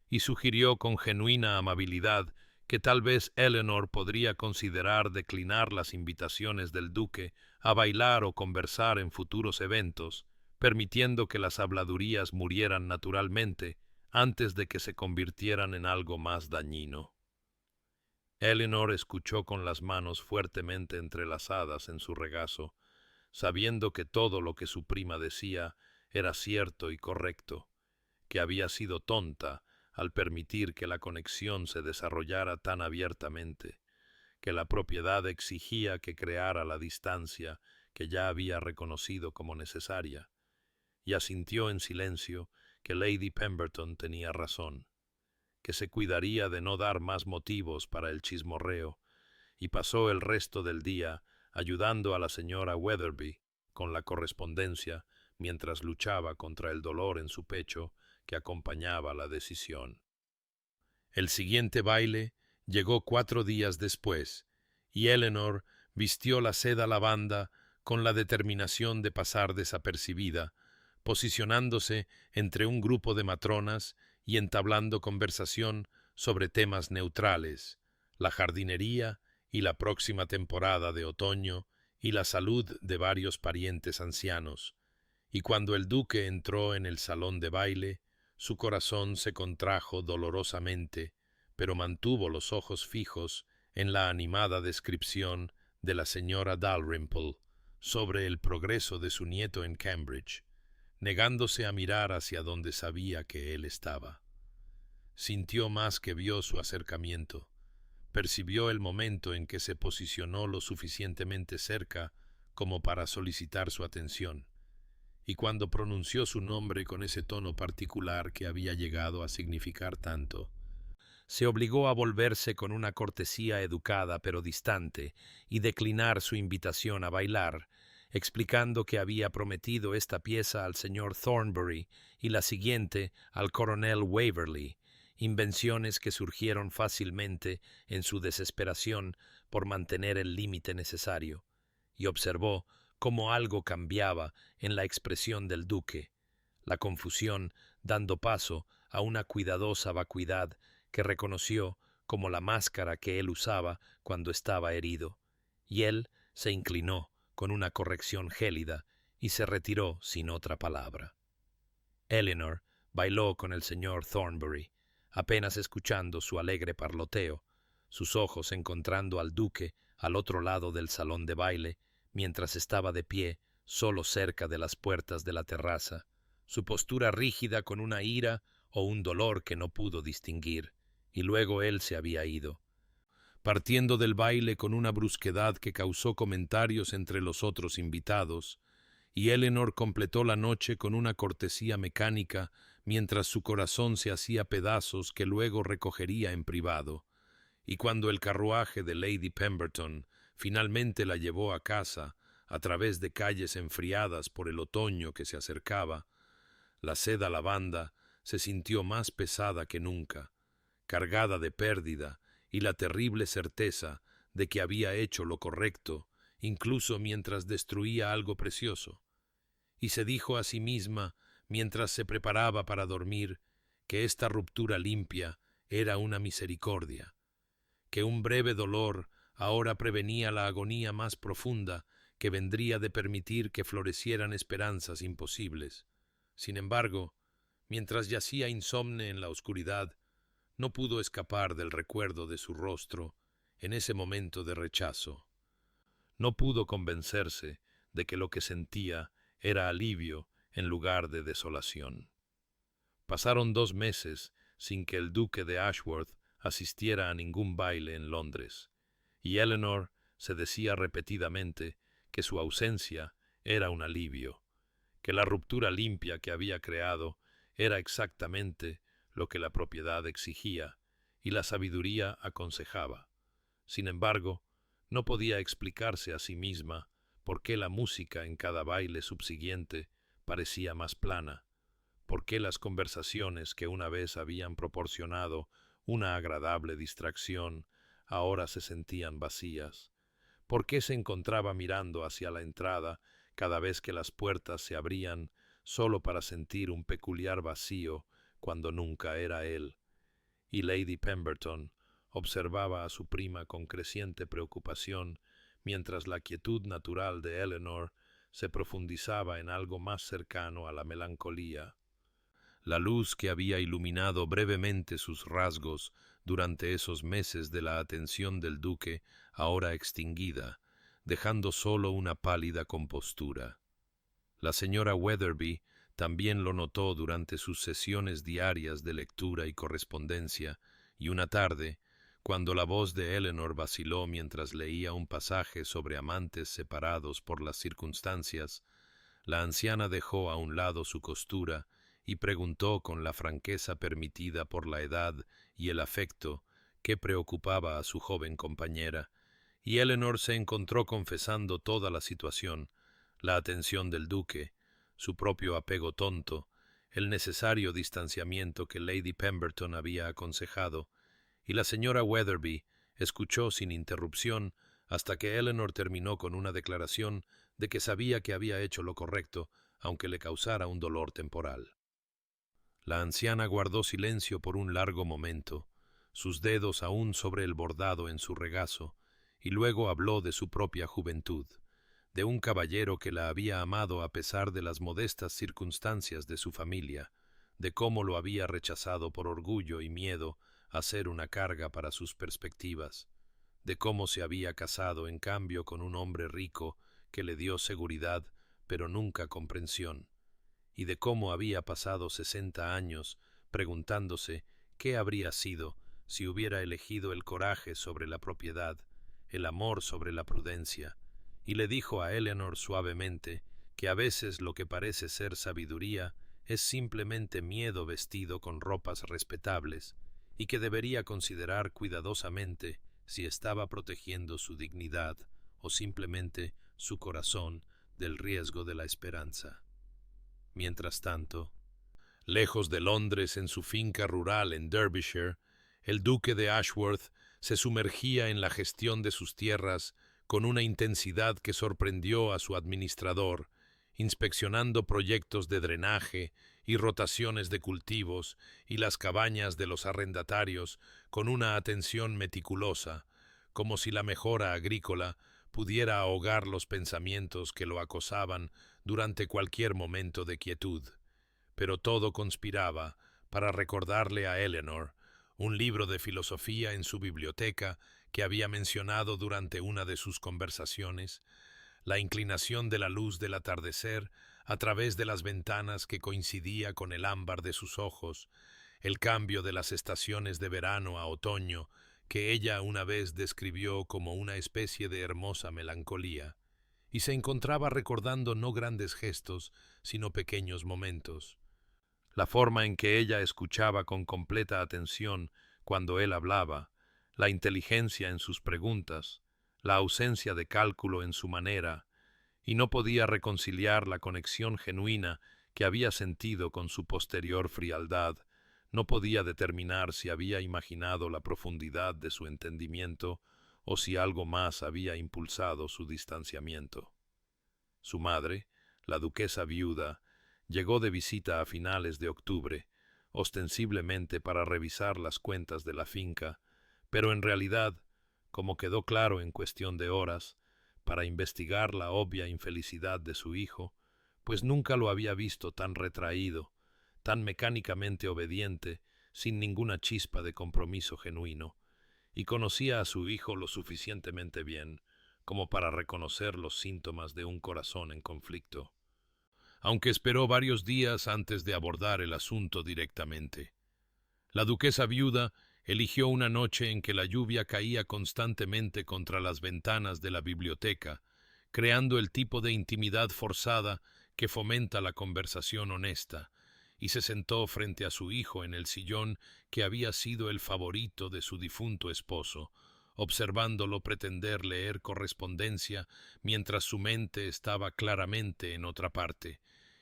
Y sugirió con genuina amabilidad que tal vez Eleanor podría considerar declinar las invitaciones del duque a bailar o conversar en futuros eventos, permitiendo que las habladurías murieran naturalmente antes de que se convirtieran en algo más dañino. Eleanor escuchó con las manos fuertemente entrelazadas en su regazo, sabiendo que todo lo que su prima decía era cierto y correcto, que había sido tonta al permitir que la conexión se desarrollara tan abiertamente, que la propiedad exigía que creara la distancia que ya había reconocido como necesaria, y asintió en silencio que Lady Pemberton tenía razón, que se cuidaría de no dar más motivos para el chismorreo, y pasó el resto del día ayudando a la señora Weatherby con la correspondencia mientras luchaba contra el dolor en su pecho que acompañaba la decisión. El siguiente baile llegó 4 días después, y Eleanor vistió la seda lavanda con la determinación de pasar desapercibida, posicionándose entre un grupo de matronas y entablando conversación sobre temas neutrales, la jardinería y la próxima temporada de otoño y la salud de varios parientes ancianos. Y cuando el duque entró en el salón de baile, su corazón se contrajo dolorosamente, pero mantuvo los ojos fijos en la animada descripción de la señora Dalrymple sobre el progreso de su nieto en Cambridge, negándose a mirar hacia donde sabía que él estaba. Sintió más que vio su acercamiento. Percibió el momento en que se posicionó lo suficientemente cerca como para solicitar su atención, y cuando pronunció su nombre con ese tono particular que había llegado a significar tanto, se obligó a volverse con una cortesía educada pero distante y declinar su invitación a bailar, explicando que había prometido esta pieza al señor Thornbury y la siguiente al coronel Waverley, invenciones que surgieron fácilmente en su desesperación por mantener el límite necesario, y observó cómo algo cambiaba en la expresión del duque, la confusión dando paso a una cuidadosa vacuidad que reconoció como la máscara que él usaba cuando estaba herido, y él se inclinó con una corrección gélida y se retiró sin otra palabra. Eleanor bailó con el señor Thornbury, apenas escuchando su alegre parloteo, sus ojos encontrando al duque al otro lado del salón de baile, mientras estaba de pie, solo cerca de las puertas de la terraza, su postura rígida con una ira o un dolor que no pudo distinguir, y luego él se había ido, partiendo del baile con una brusquedad que causó comentarios entre los otros invitados, y Eleanor completó la noche con una cortesía mecánica mientras su corazón se hacía pedazos que luego recogería en privado. Y cuando el carruaje de Lady Pemberton finalmente la llevó a casa a través de calles enfriadas por el otoño que se acercaba, la seda lavanda se sintió más pesada que nunca, cargada de pérdida y la terrible certeza de que había hecho lo correcto, incluso mientras destruía algo precioso. Y se dijo a sí misma, mientras se preparaba para dormir, que esta ruptura limpia era una misericordia, que un breve dolor ahora prevenía la agonía más profunda que vendría de permitir que florecieran esperanzas imposibles. Sin embargo, mientras yacía insomne en la oscuridad, no pudo escapar del recuerdo de su rostro en ese momento de rechazo. No pudo convencerse de que lo que sentía era alivio en lugar de desolación. Pasaron 2 meses sin que el duque de Ashworth asistiera a ningún baile en Londres, y Eleanor se decía repetidamente que su ausencia era un alivio, que la ruptura limpia que había creado era exactamente lo que la propiedad exigía y la sabiduría aconsejaba. Sin embargo, no podía explicarse a sí misma por qué la música en cada baile subsiguiente parecía más plana, por qué las conversaciones que una vez habían proporcionado una agradable distracción ahora se sentían vacías, por qué se encontraba mirando hacia la entrada cada vez que las puertas se abrían solo para sentir un peculiar vacío cuando nunca era él. Y Lady Pemberton observaba a su prima con creciente preocupación, mientras la quietud natural de Eleanor se profundizaba en algo más cercano a la melancolía. La luz que había iluminado brevemente sus rasgos durante esos meses de la atención del duque, ahora extinguida, dejando solo una pálida compostura. La señora Weatherby también lo notó durante sus sesiones diarias de lectura y correspondencia, y una tarde, cuando la voz de Eleanor vaciló mientras leía un pasaje sobre amantes separados por las circunstancias, la anciana dejó a un lado su costura y preguntó con la franqueza permitida por la edad y el afecto qué preocupaba a su joven compañera, y Eleanor se encontró confesando toda la situación, la atención del duque, su propio apego tonto, el necesario distanciamiento que Lady Pemberton había aconsejado, y la señora Weatherby escuchó sin interrupción hasta que Eleanor terminó con una declaración de que sabía que había hecho lo correcto, aunque le causara un dolor temporal. La anciana guardó silencio por un largo momento, sus dedos aún sobre el bordado en su regazo, y luego habló de su propia juventud, de un caballero que la había amado a pesar de las modestas circunstancias de su familia, de cómo lo había rechazado por orgullo y miedo a ser una carga para sus perspectivas, de cómo se había casado en cambio con un hombre rico que le dio seguridad pero nunca comprensión, y de cómo había pasado 60 años preguntándose qué habría sido si hubiera elegido el coraje sobre la propiedad, el amor sobre la prudencia, y le dijo a Eleanor suavemente que a veces lo que parece ser sabiduría es simplemente miedo vestido con ropas respetables, y que debería considerar cuidadosamente si estaba protegiendo su dignidad o simplemente su corazón del riesgo de la esperanza. Mientras tanto, lejos de Londres en su finca rural en Derbyshire, el duque de Ashworth se sumergía en la gestión de sus tierras con una intensidad que sorprendió a su administrador, inspeccionando proyectos de drenaje y rotaciones de cultivos y las cabañas de los arrendatarios con una atención meticulosa, como si la mejora agrícola pudiera ahogar los pensamientos que lo acosaban durante cualquier momento de quietud. Pero todo conspiraba para recordarle a Eleanor un libro de filosofía en su biblioteca que había mencionado durante una de sus conversaciones, la inclinación de la luz del atardecer a través de las ventanas que coincidía con el ámbar de sus ojos, el cambio de las estaciones de verano a otoño, que ella una vez describió como una especie de hermosa melancolía, y se encontraba recordando no grandes gestos, sino pequeños momentos. La forma en que ella escuchaba con completa atención cuando él hablaba, la inteligencia en sus preguntas, la ausencia de cálculo en su manera, y no podía reconciliar la conexión genuina que había sentido con su posterior frialdad, no podía determinar si había imaginado la profundidad de su entendimiento o si algo más había impulsado su distanciamiento. Su madre, la duquesa viuda, llegó de visita a finales de octubre, ostensiblemente para revisar las cuentas de la finca, pero en realidad, como quedó claro en cuestión de horas, para investigar la obvia infelicidad de su hijo, pues nunca lo había visto tan retraído, tan mecánicamente obediente, sin ninguna chispa de compromiso genuino, y conocía a su hijo lo suficientemente bien como para reconocer los síntomas de un corazón en conflicto, aunque esperó varios días antes de abordar el asunto directamente. La duquesa viuda eligió una noche en que la lluvia caía constantemente contra las ventanas de la biblioteca, creando el tipo de intimidad forzada que fomenta la conversación honesta, y se sentó frente a su hijo en el sillón que había sido el favorito de su difunto esposo, observándolo pretender leer correspondencia mientras su mente estaba claramente en otra parte,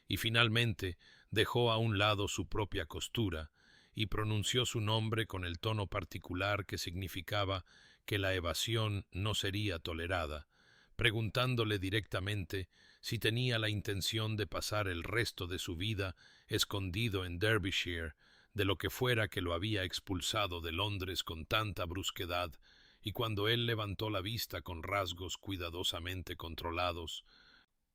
y finalmente dejó a un lado su propia costura y pronunció su nombre con el tono particular que significaba que la evasión no sería tolerada, preguntándole directamente si tenía la intención de pasar el resto de su vida escondido en Derbyshire, de lo que fuera que lo había expulsado de Londres con tanta brusquedad, y cuando él levantó la vista con rasgos cuidadosamente controlados,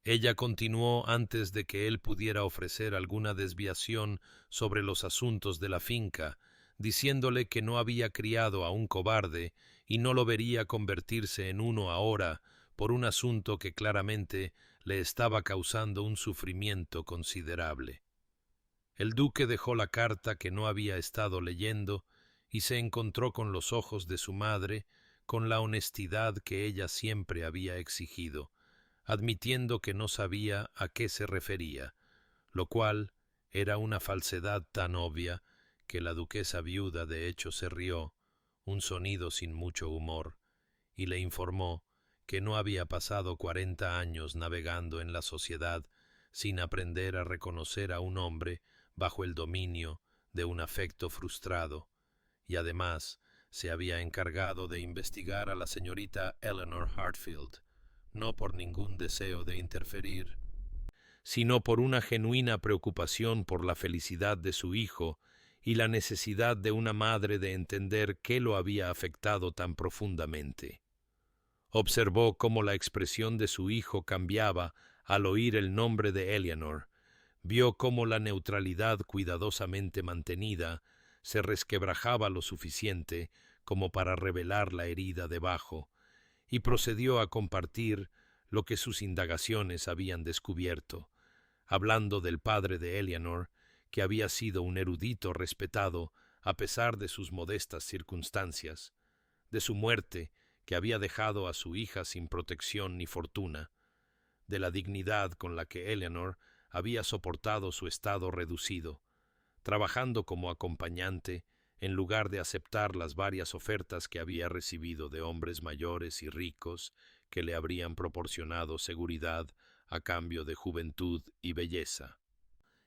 ella continuó antes de que él pudiera ofrecer alguna desviación sobre los asuntos de la finca, diciéndole que no había criado a un cobarde y no lo vería convertirse en uno ahora por un asunto que claramente le estaba causando un sufrimiento considerable. El duque dejó la carta que no había estado leyendo y se encontró con los ojos de su madre con la honestidad que ella siempre había exigido, admitiendo que no sabía a qué se refería, lo cual era una falsedad tan obvia que la duquesa viuda de hecho se rió, un sonido sin mucho humor, y le informó que no había pasado 40 años navegando en la sociedad sin aprender a reconocer a un hombre bajo el dominio de un afecto frustrado, y además se había encargado de investigar a la señorita Eleanor Hartfield, no por ningún deseo de interferir, sino por una genuina preocupación por la felicidad de su hijo y la necesidad de una madre de entender qué lo había afectado tan profundamente. Observó cómo la expresión de su hijo cambiaba al oír el nombre de Eleanor, vio cómo la neutralidad cuidadosamente mantenida se resquebrajaba lo suficiente como para revelar la herida debajo, y procedió a compartir lo que sus indagaciones habían descubierto, hablando del padre de Eleanor, que había sido un erudito respetado a pesar de sus modestas circunstancias, de su muerte, que había dejado a su hija sin protección ni fortuna, de la dignidad con la que Eleanor había soportado su estado reducido, trabajando como acompañante en lugar de aceptar las varias ofertas que había recibido de hombres mayores y ricos que le habrían proporcionado seguridad a cambio de juventud y belleza.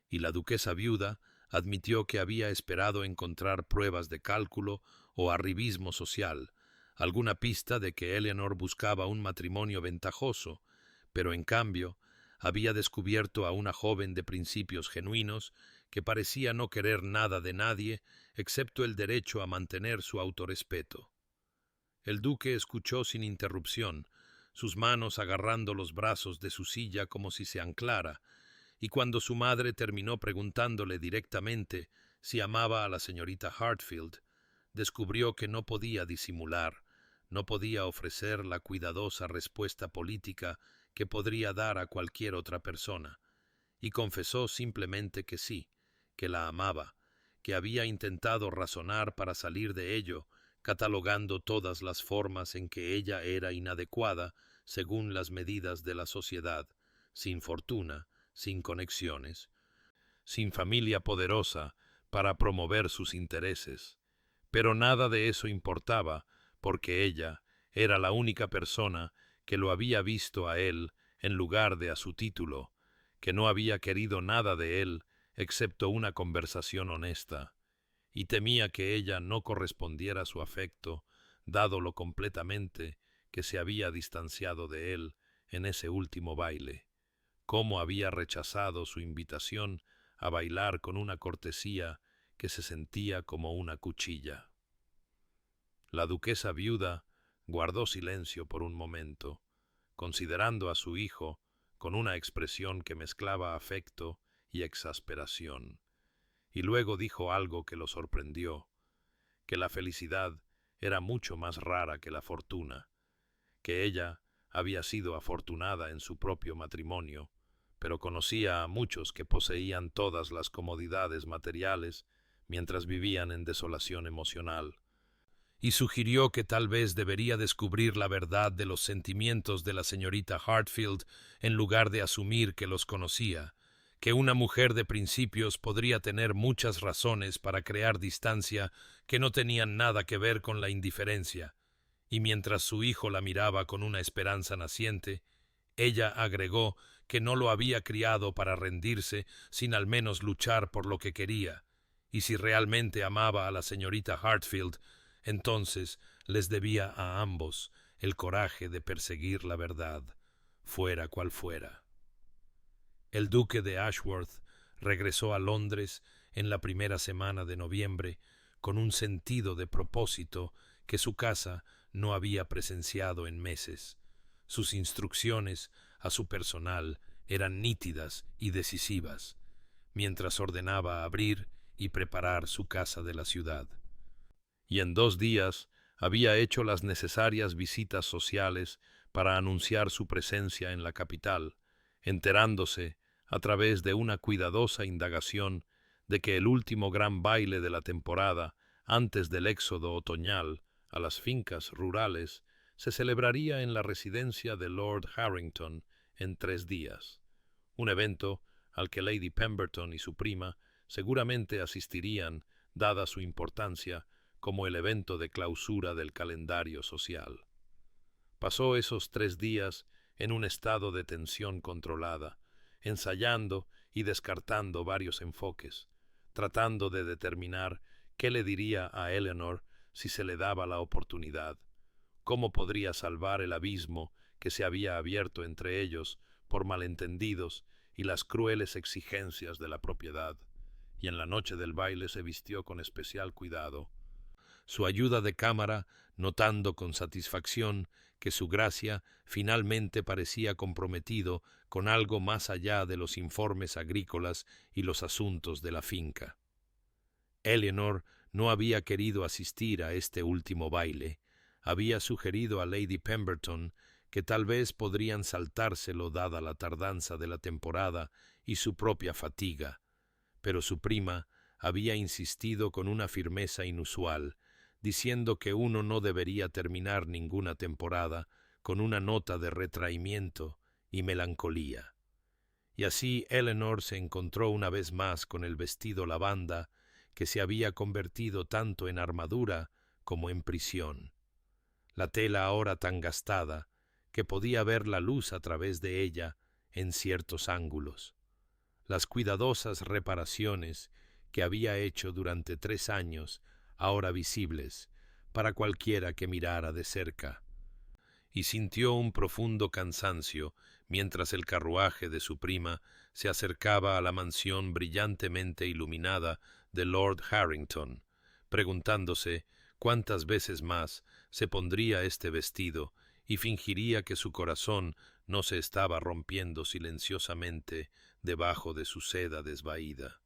Y la duquesa viuda admitió que había esperado encontrar pruebas de cálculo o arribismo social, alguna pista de que Eleanor buscaba un matrimonio ventajoso, pero en cambio había descubierto a una joven de principios genuinos que parecía no querer nada de nadie excepto el derecho a mantener su autorrespeto. El duque escuchó sin interrupción, sus manos agarrando los brazos de su silla como si se anclara, y cuando su madre terminó preguntándole directamente si amaba a la señorita Hartfield, descubrió que no podía disimular, no podía ofrecer la cuidadosa respuesta política que podría dar a cualquier otra persona, y confesó simplemente que sí, que la amaba, que había intentado razonar para salir de ello, catalogando todas las formas en que ella era inadecuada según las medidas de la sociedad, sin fortuna, sin conexiones, sin familia poderosa para promover sus intereses. Pero nada de eso importaba, porque ella era la única persona que lo había visto a él en lugar de a su título, que no había querido nada de él excepto una conversación honesta, y temía que ella no correspondiera a su afecto, dádolo completamente que se había distanciado de él en ese último baile, cómo había rechazado su invitación a bailar con una cortesía que se sentía como una cuchilla. La duquesa viuda guardó silencio por un momento, considerando a su hijo con una expresión que mezclaba afecto y exasperación, y luego dijo algo que lo sorprendió, que la felicidad era mucho más rara que la fortuna, que ella había sido afortunada en su propio matrimonio, pero conocía a muchos que poseían todas las comodidades materiales mientras vivían en desolación emocional, y sugirió que tal vez debería descubrir la verdad de los sentimientos de la señorita Hartfield en lugar de asumir que los conocía, que una mujer de principios podría tener muchas razones para crear distancia que no tenían nada que ver con la indiferencia, y mientras su hijo la miraba con una esperanza naciente, ella agregó que no lo había criado para rendirse sin al menos luchar por lo que quería, y si realmente amaba a la señorita Hartfield, entonces les debía a ambos el coraje de perseguir la verdad, fuera cual fuera. El duque de Ashworth regresó a Londres en la primera semana de noviembre con un sentido de propósito que su casa no había presenciado en meses. Sus instrucciones a su personal eran nítidas y decisivas, mientras ordenaba abrir y preparar su casa de la ciudad. Y en 2 días había hecho las necesarias visitas sociales para anunciar su presencia en la capital, enterándose, a través de una cuidadosa indagación, de que el último gran baile de la temporada, antes del éxodo otoñal a las fincas rurales, se celebraría en la residencia de Lord Harrington en 3 días, un evento al que Lady Pemberton y su prima seguramente asistirían, dada su importancia, como el evento de clausura del calendario social. Pasó esos 3 días en un estado de tensión controlada, ensayando y descartando varios enfoques, tratando de determinar qué le diría a Eleanor si se le daba la oportunidad, cómo podría salvar el abismo que se había abierto entre ellos por malentendidos y las crueles exigencias de la propiedad, y en la noche del baile se vistió con especial cuidado. Su ayuda de cámara, notando con satisfacción que su gracia finalmente parecía comprometido con algo más allá de los informes agrícolas y los asuntos de la finca. Eleanor no había querido asistir a este último baile. Había sugerido a Lady Pemberton que tal vez podrían saltárselo dada la tardanza de la temporada y su propia fatiga, pero su prima había insistido con una firmeza inusual, diciendo que uno no debería terminar ninguna temporada con una nota de retraimiento y melancolía. Y así Eleanor se encontró una vez más con el vestido lavanda que se había convertido tanto en armadura como en prisión. La tela ahora tan gastada que podía ver la luz a través de ella en ciertos ángulos. Las cuidadosas reparaciones que había hecho durante 3 años, ahora visibles para cualquiera que mirara de cerca, y sintió un profundo cansancio mientras el carruaje de su prima se acercaba a la mansión brillantemente iluminada de Lord Harrington, preguntándose cuántas veces más se pondría este vestido y fingiría que su corazón no se estaba rompiendo silenciosamente debajo de su seda desvaída.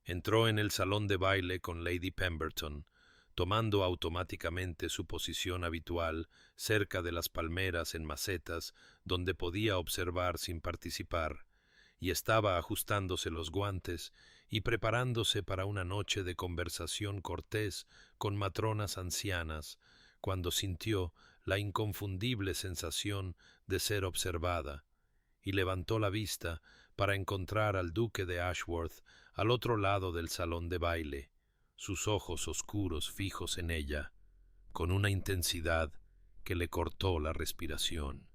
Entró en el salón de baile con Lady Pemberton, tomando automáticamente su posición habitual cerca de las palmeras en macetas donde podía observar sin participar, y estaba ajustándose los guantes y preparándose para una noche de conversación cortés con matronas ancianas, cuando sintió la inconfundible sensación de ser observada, y levantó la vista para encontrar al duque de Ashworth al otro lado del salón de baile, sus ojos oscuros fijos en ella, con una intensidad que le cortó la respiración.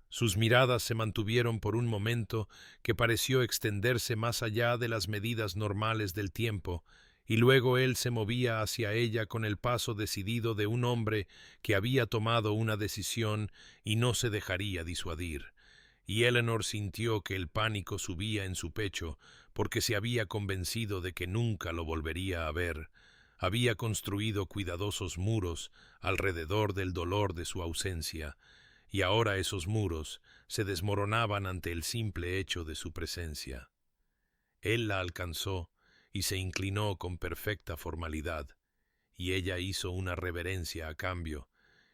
Sus miradas se mantuvieron por un momento que pareció extenderse más allá de las medidas normales del tiempo, y luego él se movía hacia ella con el paso decidido de un hombre que había tomado una decisión y no se dejaría disuadir. Y Eleanor sintió que el pánico subía en su pecho porque se había convencido de que nunca lo volvería a ver. Había construido cuidadosos muros alrededor del dolor de su ausencia, y ahora esos muros se desmoronaban ante el simple hecho de su presencia. Él la alcanzó y se inclinó con perfecta formalidad, y ella hizo una reverencia a cambio,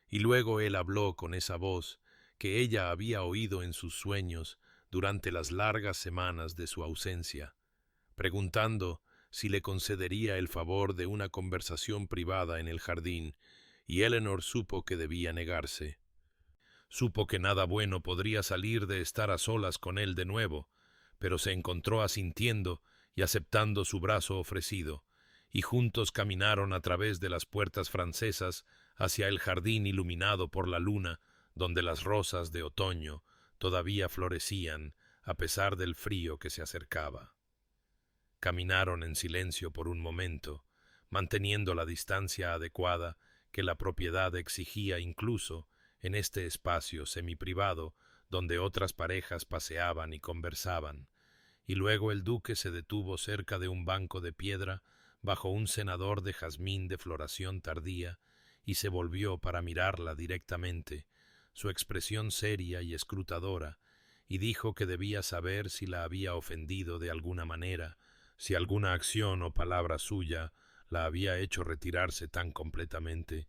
y luego él habló con esa voz que ella había oído en sus sueños durante las largas semanas de su ausencia, preguntando si le concedería el favor de una conversación privada en el jardín, y Eleanor supo que debía negarse. Supo que nada bueno podría salir de estar a solas con él de nuevo, pero se encontró asintiendo y aceptando su brazo ofrecido, y juntos caminaron a través de las puertas francesas hacia el jardín iluminado por la luna, donde las rosas de otoño todavía florecían a pesar del frío que se acercaba. Caminaron en silencio por un momento, manteniendo la distancia adecuada que la propiedad exigía incluso en este espacio semiprivado donde otras parejas paseaban y conversaban, y luego el duque se detuvo cerca de un banco de piedra bajo un cenador de jazmín de floración tardía y se volvió para mirarla directamente, su expresión seria y escrutadora, y dijo que debía saber si la había ofendido de alguna manera, si alguna acción o palabra suya la había hecho retirarse tan completamente,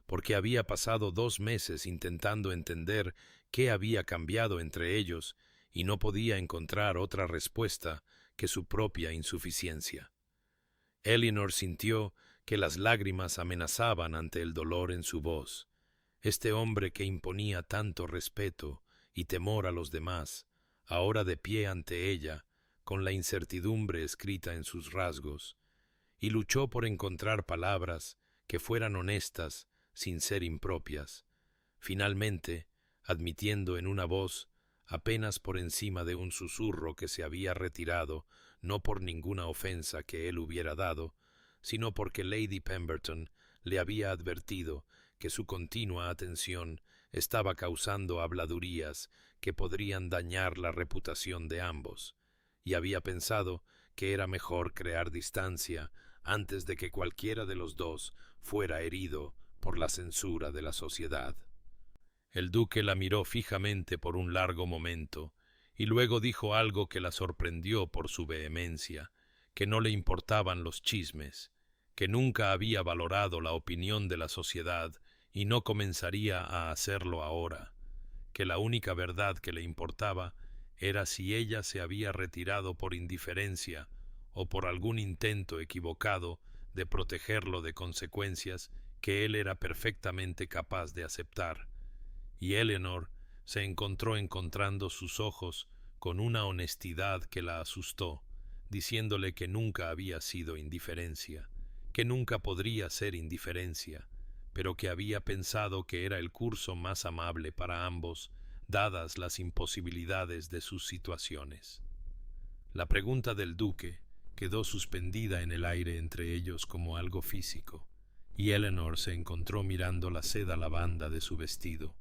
porque había pasado 2 meses intentando entender qué había cambiado entre ellos y no podía encontrar otra respuesta que su propia insuficiencia. Eleanor sintió que las lágrimas amenazaban ante el dolor en su voz. Este hombre que imponía tanto respeto y temor a los demás, ahora de pie ante ella, con la incertidumbre escrita en sus rasgos, y luchó por encontrar palabras que fueran honestas sin ser impropias. Finalmente, admitiendo en una voz apenas por encima de un susurro que se había retirado, no por ninguna ofensa que él hubiera dado, sino porque Lady Pemberton le había advertido que su continua atención estaba causando habladurías que podrían dañar la reputación de ambos, y había pensado que era mejor crear distancia antes de que cualquiera de los dos fuera herido por la censura de la sociedad. El duque la miró fijamente por un largo momento, y luego dijo algo que la sorprendió por su vehemencia, que no le importaban los chismes, que nunca había valorado la opinión de la sociedad y no comenzaría a hacerlo ahora, que la única verdad que le importaba era si ella se había retirado por indiferencia o por algún intento equivocado de protegerlo de consecuencias que él era perfectamente capaz de aceptar. Y Eleanor se encontró encontrando sus ojos con una honestidad que la asustó, diciéndole que nunca había sido indiferencia, que nunca podría ser indiferencia, pero que había pensado que era el curso más amable para ambos, dadas las imposibilidades de sus situaciones. La pregunta del duque quedó suspendida en el aire entre ellos como algo físico, y Eleanor se encontró mirando la seda lavanda de su vestido,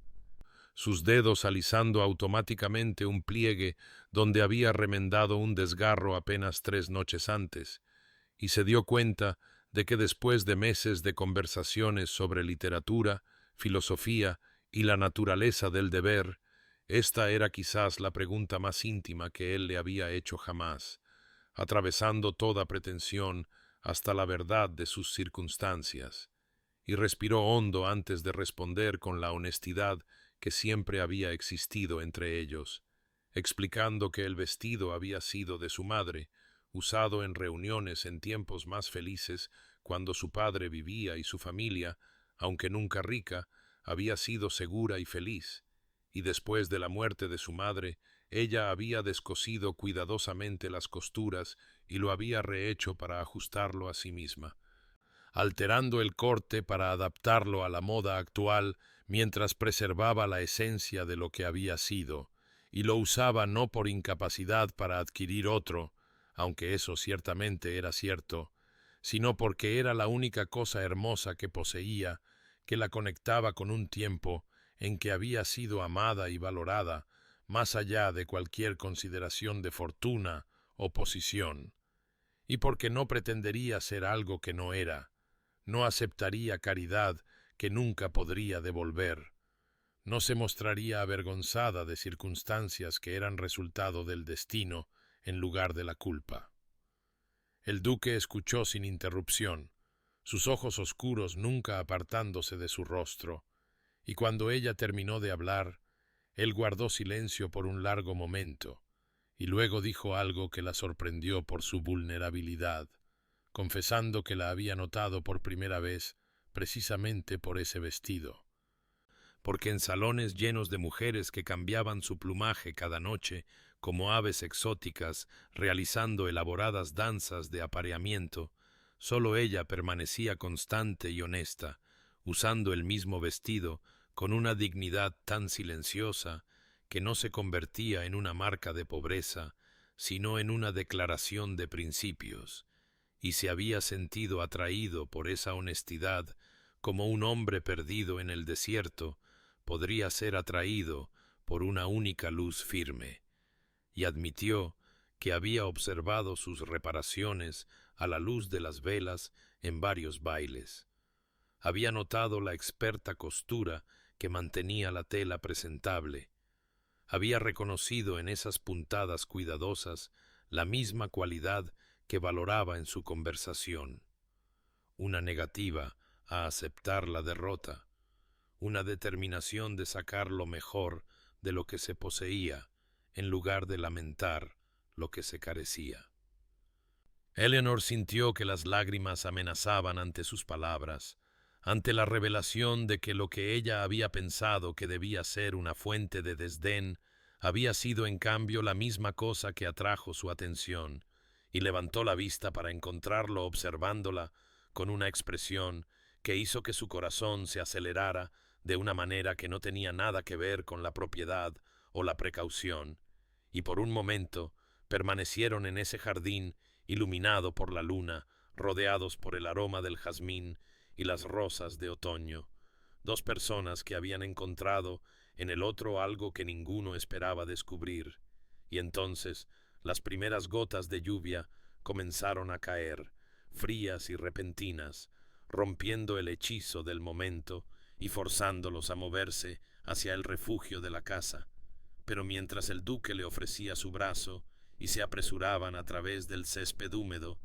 sus dedos alisando automáticamente un pliegue donde había remendado un desgarro apenas 3 noches antes, y se dio cuenta de que después de meses de conversaciones sobre literatura, filosofía y la naturaleza del deber, esta era quizás la pregunta más íntima que él le había hecho jamás, atravesando toda pretensión hasta la verdad de sus circunstancias, y respiró hondo antes de responder con la honestidad que siempre había existido entre ellos, explicando que el vestido había sido de su madre, usado en reuniones en tiempos más felices cuando su padre vivía y su familia, aunque nunca rica, había sido segura y feliz, y después de la muerte de su madre, ella había descosido cuidadosamente las costuras y lo había rehecho para ajustarlo a sí misma, alterando el corte para adaptarlo a la moda actual mientras preservaba la esencia de lo que había sido, y lo usaba no por incapacidad para adquirir otro, aunque eso ciertamente era cierto, sino porque era la única cosa hermosa que poseía, que la conectaba con un tiempo en que había sido amada y valorada, más allá de cualquier consideración de fortuna o posición, y porque no pretendería ser algo que no era, no aceptaría caridad que nunca podría devolver, no se mostraría avergonzada de circunstancias que eran resultado del destino en lugar de la culpa. El duque escuchó sin interrupción, sus ojos oscuros nunca apartándose de su rostro, y cuando ella terminó de hablar, él guardó silencio por un largo momento, y luego dijo algo que la sorprendió por su vulnerabilidad, confesando que la había notado por primera vez precisamente por ese vestido, porque en salones llenos de mujeres que cambiaban su plumaje cada noche como aves exóticas realizando elaboradas danzas de apareamiento, sólo ella permanecía constante y honesta, usando el mismo vestido con una dignidad tan silenciosa que no se convertía en una marca de pobreza, sino en una declaración de principios, y se había sentido atraído por esa honestidad como un hombre perdido en el desierto podría ser atraído por una única luz firme, y admitió que había observado sus reparaciones a la luz de las velas en varios bailes. Había notado la experta costura que mantenía la tela presentable. Había reconocido en esas puntadas cuidadosas la misma cualidad que valoraba en su conversación, una negativa a aceptar la derrota, una determinación de sacar lo mejor de lo que se poseía, en lugar de lamentar lo que se carecía. Eleanor sintió que las lágrimas amenazaban ante sus palabras, ante la revelación de que lo que ella había pensado que debía ser una fuente de desdén había sido en cambio la misma cosa que atrajo su atención, y levantó la vista para encontrarlo observándola con una expresión que hizo que su corazón se acelerara de una manera que no tenía nada que ver con la propiedad o la precaución, y por un momento permanecieron en ese jardín iluminado por la luna, rodeados por el aroma del jazmín y las rosas de otoño, dos personas que habían encontrado en el otro algo que ninguno esperaba descubrir, y entonces las primeras gotas de lluvia comenzaron a caer, frías y repentinas, rompiendo el hechizo del momento y forzándolos a moverse hacia el refugio de la casa. Pero mientras el duque le ofrecía su brazo y se apresuraban a través del césped húmedo,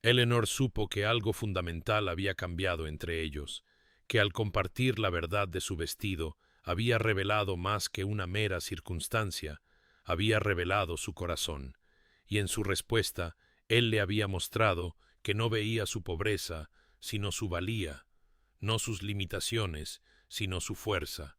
Eleanor supo que algo fundamental había cambiado entre ellos, que al compartir la verdad de su vestido había revelado más que una mera circunstancia, había revelado su corazón, y en su respuesta él le había mostrado que no veía su pobreza, sino su valía, no sus limitaciones, sino su fuerza,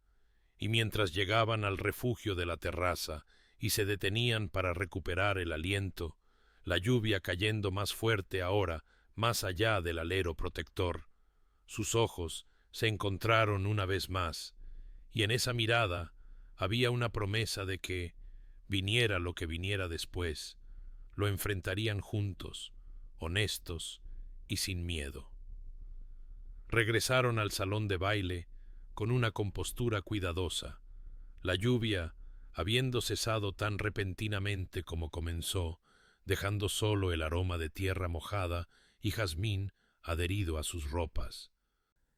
y mientras llegaban al refugio de la terraza y se detenían para recuperar el aliento, la lluvia cayendo más fuerte ahora, más allá del alero protector, sus ojos se encontraron una vez más, y en esa mirada había una promesa de que, viniera lo que viniera después, lo enfrentarían juntos, honestos y sin miedo. Regresaron al salón de baile con una compostura cuidadosa. La lluvia, habiendo cesado tan repentinamente como comenzó, dejando solo el aroma de tierra mojada y jazmín adherido a sus ropas.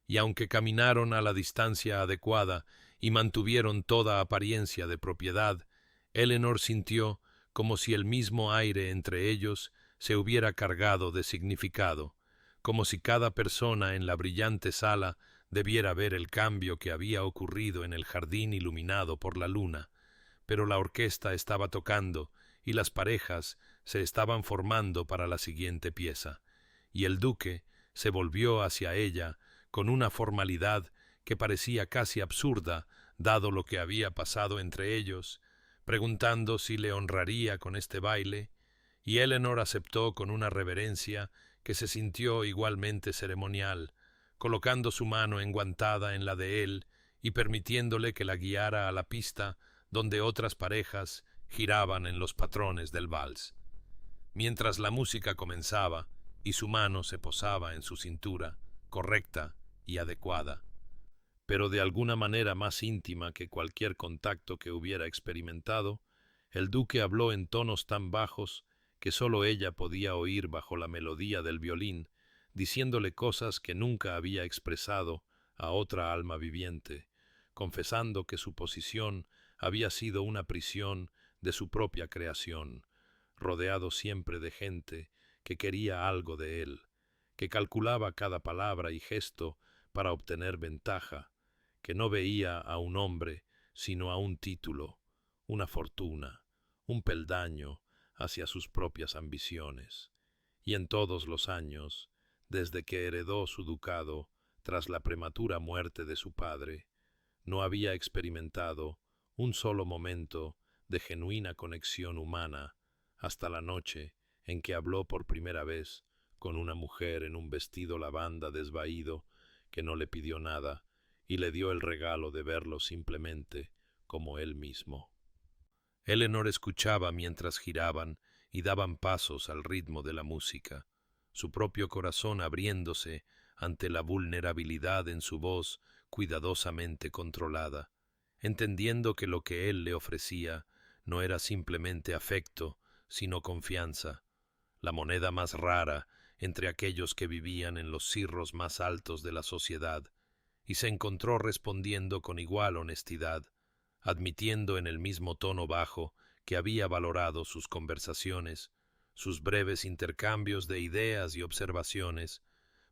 Y aunque caminaron a la distancia adecuada y mantuvieron toda apariencia de propiedad, Eleanor sintió como si el mismo aire entre ellos se hubiera cargado de significado, como si cada persona en la brillante sala debiera ver el cambio que había ocurrido en el jardín iluminado por la luna. Pero la orquesta estaba tocando y las parejas se estaban formando para la siguiente pieza, y el duque se volvió hacia ella con una formalidad que parecía casi absurda, dado lo que había pasado entre ellos, preguntando si le honraría con este baile, y Eleanor aceptó con una reverencia que se sintió igualmente ceremonial, colocando su mano enguantada en la de él y permitiéndole que la guiara a la pista donde otras parejas giraban en los patrones del vals. Mientras la música comenzaba y su mano se posaba en su cintura, correcta y adecuada, pero de alguna manera más íntima que cualquier contacto que hubiera experimentado, el duque habló en tonos tan bajos que sólo ella podía oír bajo la melodía del violín, diciéndole cosas que nunca había expresado a otra alma viviente, confesando que su posición había sido una prisión de su propia creación, rodeado siempre de gente que quería algo de él, que calculaba cada palabra y gesto para obtener ventaja, que no veía a un hombre sino a un título, una fortuna, un peldaño hacia sus propias ambiciones. Y en todos los años, desde que heredó su ducado tras la prematura muerte de su padre, no había experimentado un solo momento de genuina conexión humana hasta la noche en que habló por primera vez con una mujer en un vestido lavanda desvaído que no le pidió nada y le dio el regalo de verlo simplemente como él mismo. Eleanor escuchaba mientras giraban y daban pasos al ritmo de la música, su propio corazón abriéndose ante la vulnerabilidad en su voz cuidadosamente controlada, entendiendo que lo que él le ofrecía no era simplemente afecto, sino confianza, la moneda más rara entre aquellos que vivían en los cirros más altos de la sociedad, y se encontró respondiendo con igual honestidad, admitiendo en el mismo tono bajo que había valorado sus conversaciones, sus breves intercambios de ideas y observaciones,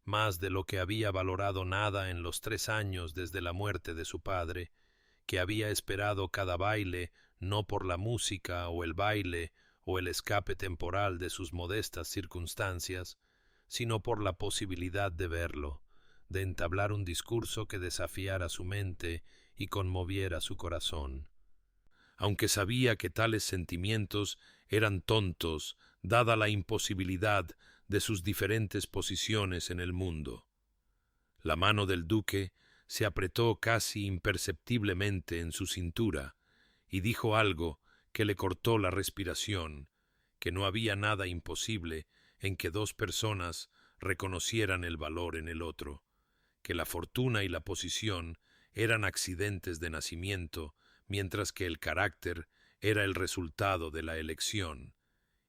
más de lo que había valorado nada en los 3 años desde la muerte de su padre, que había esperado cada baile no por la música o el baile o el escape temporal de sus modestas circunstancias, sino por la posibilidad de verlo, de entablar un discurso que desafiara su mente y conmoviera su corazón. Aunque sabía que tales sentimientos eran tontos, dada la imposibilidad de sus diferentes posiciones en el mundo. La mano del duque se apretó casi imperceptiblemente en su cintura y dijo algo que le cortó la respiración, que no había nada imposible en que dos personas reconocieran el valor en el otro, que la fortuna y la posición eran accidentes de nacimiento, mientras que el carácter era el resultado de la elección,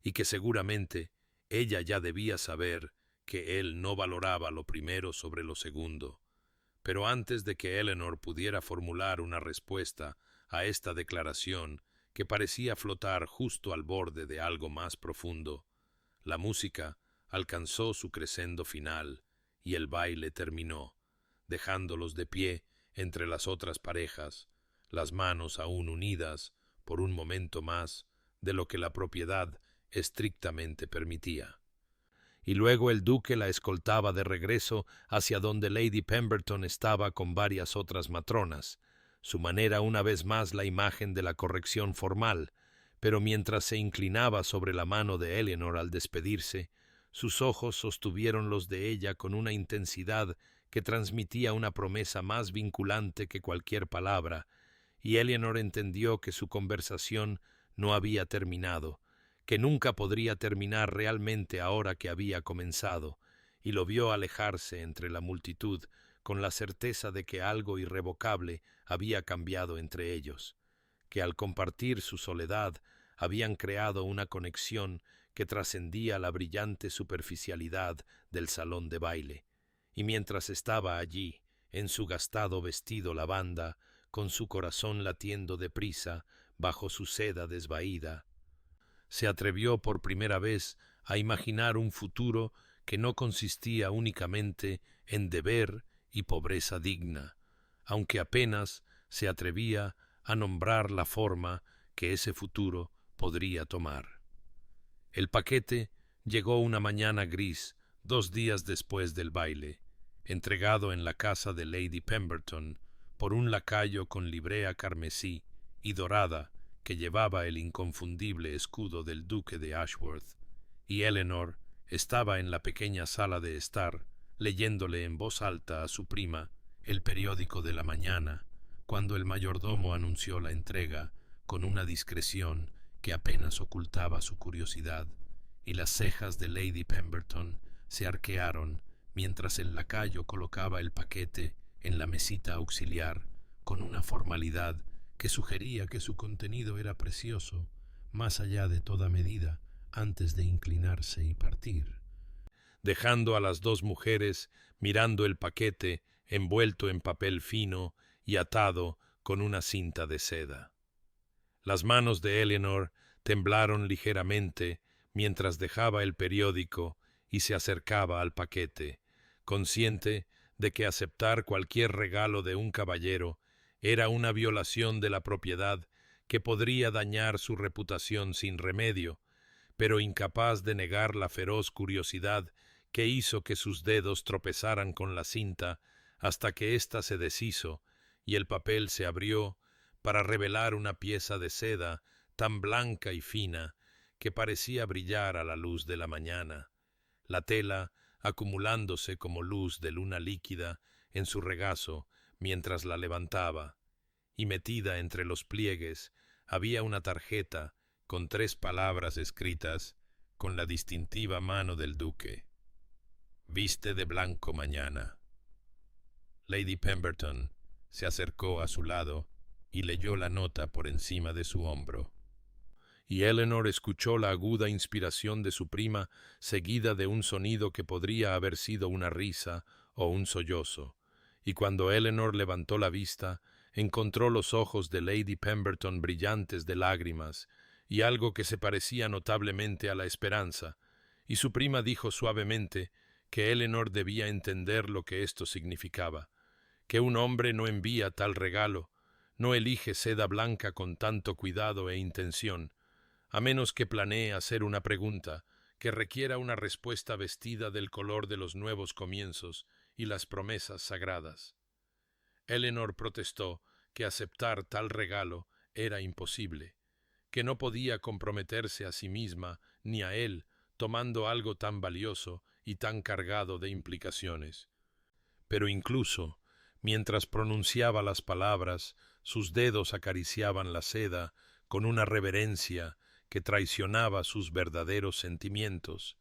y que seguramente ella ya debía saber que él no valoraba lo primero sobre lo segundo. Pero antes de que Eleanor pudiera formular una respuesta a esta declaración, que parecía flotar justo al borde de algo más profundo, la música alcanzó su crescendo final y el baile terminó, dejándolos de pie entre las otras parejas, las manos aún unidas por un momento más de lo que la propiedad estrictamente permitía. Y luego el duque la escoltaba de regreso hacia donde Lady Pemberton estaba con varias otras matronas, su manera una vez más la imagen de la corrección formal, pero mientras se inclinaba sobre la mano de Eleanor al despedirse, sus ojos sostuvieron los de ella con una intensidad que transmitía una promesa más vinculante que cualquier palabra, y Eleanor entendió que su conversación no había terminado, que nunca podría terminar realmente ahora que había comenzado, y lo vio alejarse entre la multitud con la certeza de que algo irrevocable había cambiado entre ellos, que al compartir su soledad habían creado una conexión que trascendía la brillante superficialidad del salón de baile, y mientras estaba allí, en su gastado vestido lavanda, con su corazón latiendo deprisa bajo su seda desvaída, se atrevió por primera vez a imaginar un futuro que no consistía únicamente en deber y pobreza digna, aunque apenas se atrevía a nombrar la forma que ese futuro podría tomar. El paquete llegó una mañana gris, 2 días después del baile, entregado en la casa de Lady Pemberton por un lacayo con librea carmesí y dorada que llevaba el inconfundible escudo del duque de Ashworth, y Eleanor estaba en la pequeña sala de estar, leyéndole en voz alta a su prima el periódico de la mañana, cuando el mayordomo anunció la entrega con una discreción que apenas ocultaba su curiosidad, y las cejas de Lady Pemberton se arquearon mientras el lacayo colocaba el paquete en la mesita auxiliar con una formalidad que sugería que su contenido era precioso, más allá de toda medida, antes de inclinarse y partir, dejando a las dos mujeres mirando el paquete envuelto en papel fino y atado con una cinta de seda. Las manos de Eleanor temblaron ligeramente mientras dejaba el periódico y se acercaba al paquete, consciente de que aceptar cualquier regalo de un caballero era una violación de la propiedad que podría dañar su reputación sin remedio, pero incapaz de negar la feroz curiosidad que hizo que sus dedos tropezaran con la cinta hasta que ésta se deshizo y el papel se abrió para revelar una pieza de seda tan blanca y fina que parecía brillar a la luz de la mañana, la tela acumulándose como luz de luna líquida en su regazo mientras la levantaba, y metida entre los pliegues había una tarjeta con 3 palabras escritas con la distintiva mano del duque. Viste de blanco mañana. Lady Pemberton se acercó a su lado y leyó la nota por encima de su hombro. Y Eleanor escuchó la aguda inspiración de su prima, seguida de un sonido que podría haber sido una risa o un sollozo, y cuando Eleanor levantó la vista, encontró los ojos de Lady Pemberton brillantes de lágrimas, y algo que se parecía notablemente a la esperanza, y su prima dijo suavemente que Eleanor debía entender lo que esto significaba, que un hombre no envía tal regalo, no elige seda blanca con tanto cuidado e intención, a menos que planee hacer una pregunta que requiera una respuesta vestida del color de los nuevos comienzos y las promesas sagradas. Eleanor protestó que aceptar tal regalo era imposible, que no podía comprometerse a sí misma ni a él tomando algo tan valioso y tan cargado de implicaciones. Pero incluso, mientras pronunciaba las palabras, sus dedos acariciaban la seda con una reverencia que traicionaba sus verdaderos sentimientos,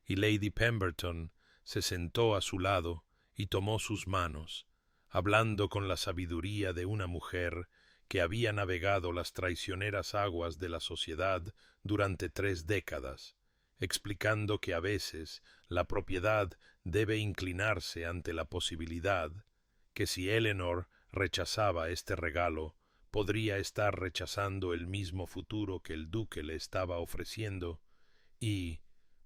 y Lady Pemberton se sentó a su lado y tomó sus manos, hablando con la sabiduría de una mujer que había navegado las traicioneras aguas de la sociedad durante 3 décadas, explicando que a veces la propiedad debe inclinarse ante la posibilidad que si Eleanor rechazaba este regalo, podría estar rechazando el mismo futuro que el duque le estaba ofreciendo, y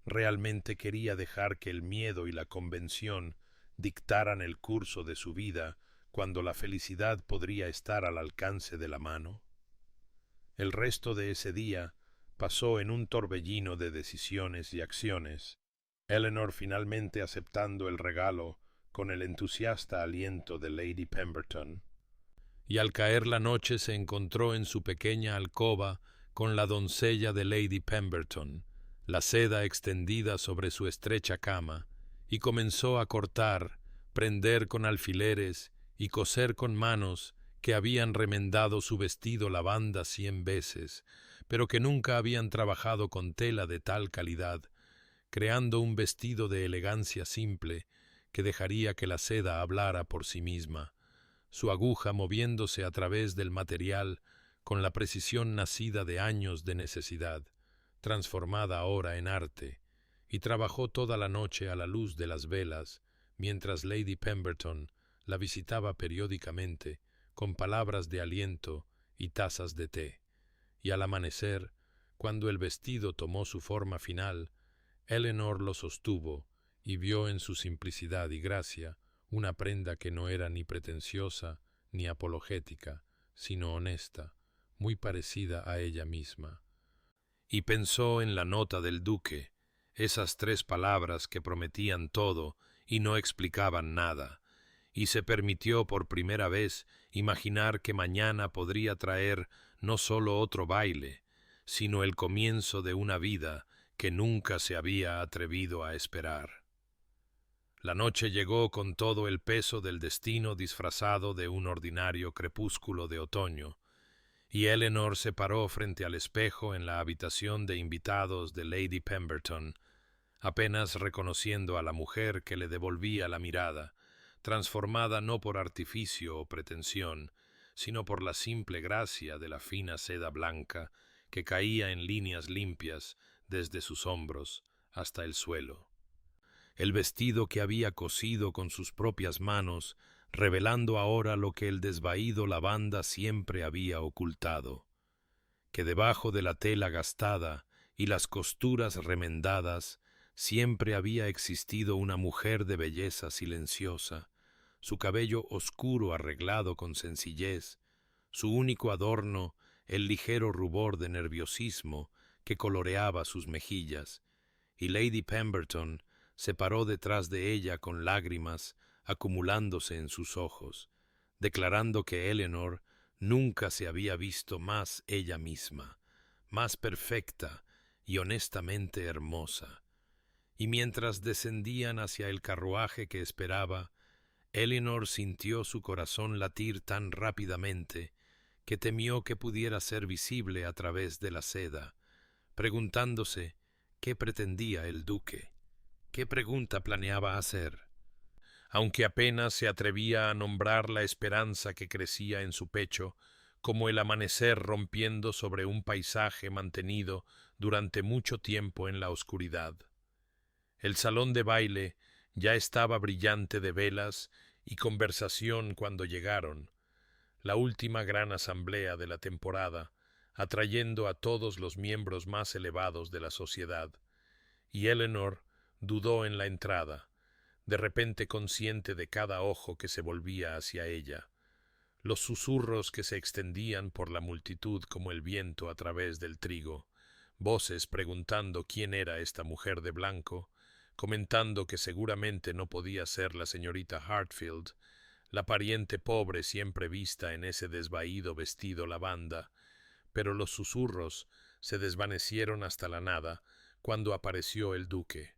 realmente quería dejar que el miedo y la convención dictaran el curso de su vida cuando la felicidad podría estar al alcance de la mano. El resto de ese día pasó en un torbellino de decisiones y acciones, Eleanor finalmente aceptando el regalo con el entusiasta aliento de Lady Pemberton, y al caer la noche se encontró en su pequeña alcoba con la doncella de Lady Pemberton, la seda extendida sobre su estrecha cama, y comenzó a cortar, prender con alfileres y coser con manos que habían remendado su vestido lavanda 100 veces, pero que nunca habían trabajado con tela de tal calidad, creando un vestido de elegancia simple que dejaría que la seda hablara por sí misma, su aguja moviéndose a través del material con la precisión nacida de años de necesidad, transformada ahora en arte, y trabajó toda la noche a la luz de las velas, mientras Lady Pemberton la visitaba periódicamente con palabras de aliento y tazas de té, y al amanecer, cuando el vestido tomó su forma final, Eleanor lo sostuvo y vio en su simplicidad y gracia una prenda que no era ni pretenciosa ni apologética, sino honesta, muy parecida a ella misma. Y pensó en la nota del duque, esas 3 palabras que prometían todo y no explicaban nada, y se permitió por primera vez imaginar que mañana podría traer no solo otro baile, sino el comienzo de una vida que nunca se había atrevido a esperar. La noche llegó con todo el peso del destino disfrazado de un ordinario crepúsculo de otoño, y Eleanor se paró frente al espejo en la habitación de invitados de Lady Pemberton, apenas reconociendo a la mujer que le devolvía la mirada, transformada no por artificio o pretensión, sino por la simple gracia de la fina seda blanca que caía en líneas limpias desde sus hombros hasta el suelo. El vestido que había cosido con sus propias manos, revelando ahora lo que el desvaído lavanda siempre había ocultado, que debajo de la tela gastada y las costuras remendadas siempre había existido una mujer de belleza silenciosa, su cabello oscuro arreglado con sencillez, su único adorno el ligero rubor de nerviosismo que coloreaba sus mejillas, y Lady Pemberton se paró detrás de ella con lágrimas acumulándose en sus ojos, declarando que Eleanor nunca se había visto más ella misma, más perfecta y honestamente hermosa. Y mientras descendían hacia el carruaje que esperaba, Eleanor sintió su corazón latir tan rápidamente que temió que pudiera ser visible a través de la seda, preguntándose qué pretendía el duque, qué pregunta planeaba hacer. Aunque apenas se atrevía a nombrar la esperanza que crecía en su pecho, como el amanecer rompiendo sobre un paisaje mantenido durante mucho tiempo en la oscuridad. El salón de baile ya estaba brillante de velas y conversación cuando llegaron, la última gran asamblea de la temporada, atrayendo a todos los miembros más elevados de la sociedad, y Eleanor dudó en la entrada, de repente consciente de cada ojo que se volvía hacia ella, los susurros que se extendían por la multitud como el viento a través del trigo, voces preguntando quién era esta mujer de blanco, comentando que seguramente no podía ser la señorita Hartfield, la pariente pobre siempre vista en ese desvaído vestido lavanda, pero los susurros se desvanecieron hasta la nada cuando apareció el duque,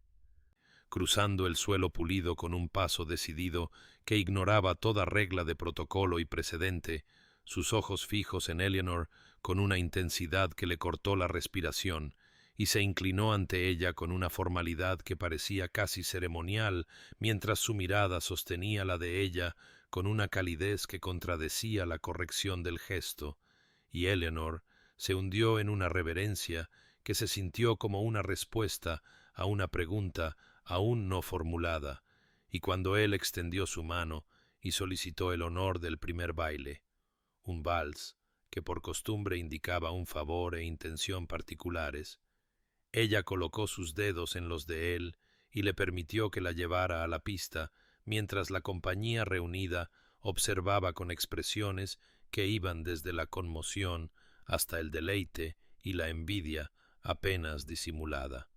cruzando el suelo pulido con un paso decidido que ignoraba toda regla de protocolo y precedente, sus ojos fijos en Eleanor con una intensidad que le cortó la respiración, y se inclinó ante ella con una formalidad que parecía casi ceremonial, mientras su mirada sostenía la de ella con una calidez que contradecía la corrección del gesto, y Eleanor se hundió en una reverencia que se sintió como una respuesta a una pregunta aún no formulada, y cuando él extendió su mano y solicitó el honor del primer baile, un vals que por costumbre indicaba un favor e intención particulares, ella colocó sus dedos en los de él y le permitió que la llevara a la pista, mientras la compañía reunida observaba con expresiones que iban desde la conmoción hasta el deleite y la envidia apenas disimulada.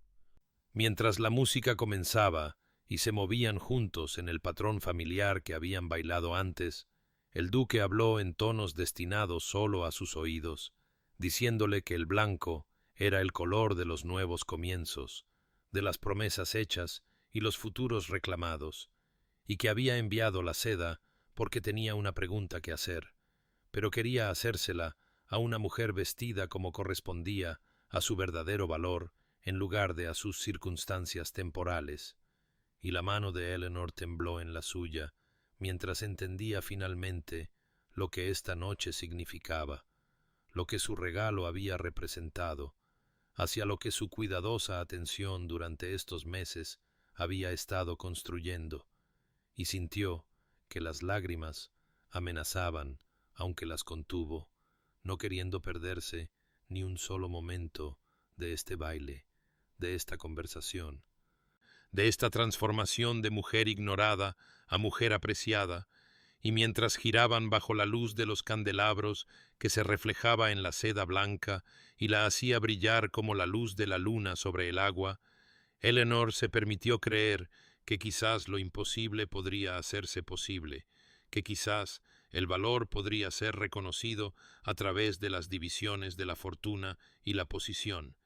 Mientras la música comenzaba y se movían juntos en el patrón familiar que habían bailado antes, el duque habló en tonos destinados solo a sus oídos, diciéndole que el blanco era el color de los nuevos comienzos, de las promesas hechas y los futuros reclamados, y que había enviado la seda porque tenía una pregunta que hacer, pero quería hacérsela a una mujer vestida como correspondía a su verdadero valor en lugar de a sus circunstancias temporales, y la mano de Eleanor tembló en la suya, mientras entendía finalmente lo que esta noche significaba, lo que su regalo había representado, hacia lo que su cuidadosa atención durante estos meses había estado construyendo, y sintió que las lágrimas amenazaban, aunque las contuvo, no queriendo perderse ni un solo momento de este baile, de esta conversación, de esta transformación de mujer ignorada a mujer apreciada, y mientras giraban bajo la luz de los candelabros que se reflejaba en la seda blanca y la hacía brillar como la luz de la luna sobre el agua, Eleanor se permitió creer que quizás lo imposible podría hacerse posible, que quizás el valor podría ser reconocido a través de las divisiones de la fortuna y la posición,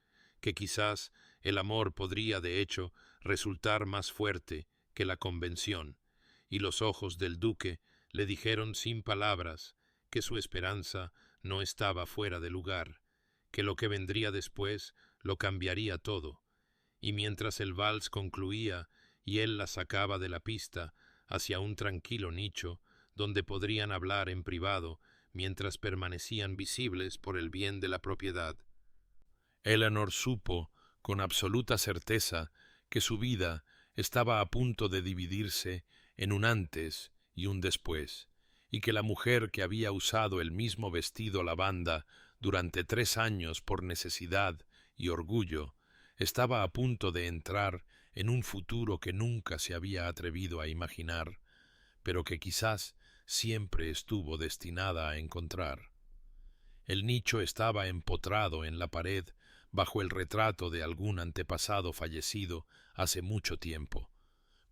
que quizás el amor podría, de hecho, resultar más fuerte que la convención, y los ojos del duque le dijeron sin palabras que su esperanza no estaba fuera de lugar, que lo que vendría después lo cambiaría todo, y mientras el vals concluía y él la sacaba de la pista hacia un tranquilo nicho donde podrían hablar en privado mientras permanecían visibles por el bien de la propiedad, Eleanor supo con absoluta certeza que su vida estaba a punto de dividirse en un antes y un después, y que la mujer que había usado el mismo vestido lavanda durante 3 años por necesidad y orgullo, estaba a punto de entrar en un futuro que nunca se había atrevido a imaginar, pero que quizás siempre estuvo destinada a encontrar. El nicho estaba empotrado en la pared bajo el retrato de algún antepasado fallecido hace mucho tiempo,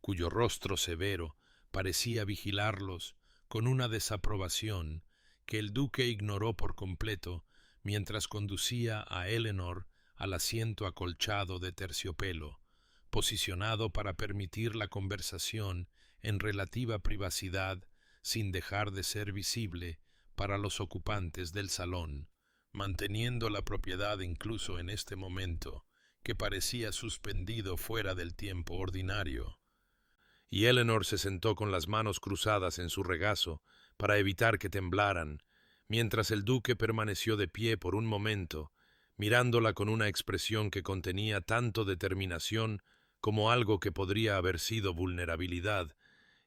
cuyo rostro severo parecía vigilarlos con una desaprobación que el duque ignoró por completo mientras conducía a Eleanor al asiento acolchado de terciopelo, posicionado para permitir la conversación en relativa privacidad sin dejar de ser visible para los ocupantes del salón, manteniendo la propiedad incluso en este momento, que parecía suspendido fuera del tiempo ordinario. Y Eleanor se sentó con las manos cruzadas en su regazo para evitar que temblaran, mientras el duque permaneció de pie por un momento, mirándola con una expresión que contenía tanto determinación como algo que podría haber sido vulnerabilidad,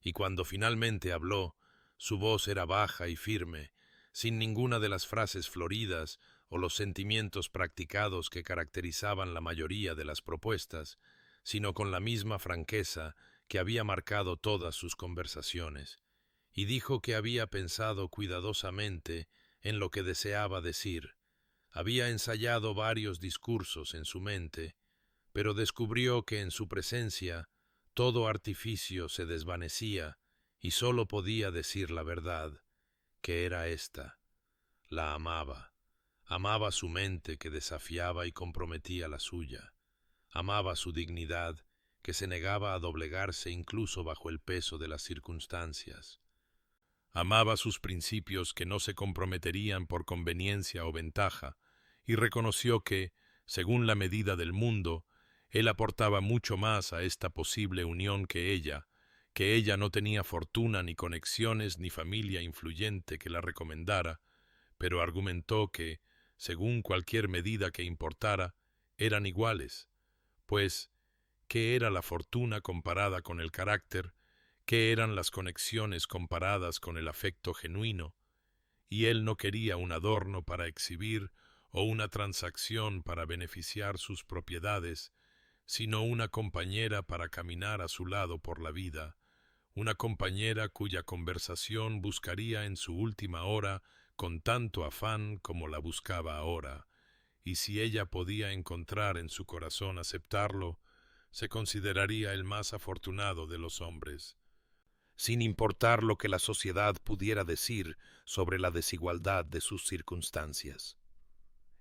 y cuando finalmente habló, su voz era baja y firme, sin ninguna de las frases floridas o los sentimientos practicados que caracterizaban la mayoría de las propuestas, sino con la misma franqueza que había marcado todas sus conversaciones, y dijo que había pensado cuidadosamente en lo que deseaba decir. Había ensayado varios discursos en su mente, pero descubrió que en su presencia todo artificio se desvanecía y sólo podía decir la verdad, que era esta: la amaba. Amaba su mente que desafiaba y comprometía la suya. Amaba su dignidad que se negaba a doblegarse incluso bajo el peso de las circunstancias. Amaba sus principios que no se comprometerían por conveniencia o ventaja, y reconoció que, según la medida del mundo, él aportaba mucho más a esta posible unión que ella no tenía fortuna ni conexiones ni familia influyente que la recomendara, pero argumentó que, según cualquier medida que importara, eran iguales, pues, ¿qué era la fortuna comparada con el carácter? ¿Qué eran las conexiones comparadas con el afecto genuino? Y él no quería un adorno para exhibir o una transacción para beneficiar sus propiedades, sino una compañera para caminar a su lado por la vida, una compañera cuya conversación buscaría en su última hora con tanto afán como la buscaba ahora, y si ella podía encontrar en su corazón aceptarlo, se consideraría el más afortunado de los hombres, sin importar lo que la sociedad pudiera decir sobre la desigualdad de sus circunstancias.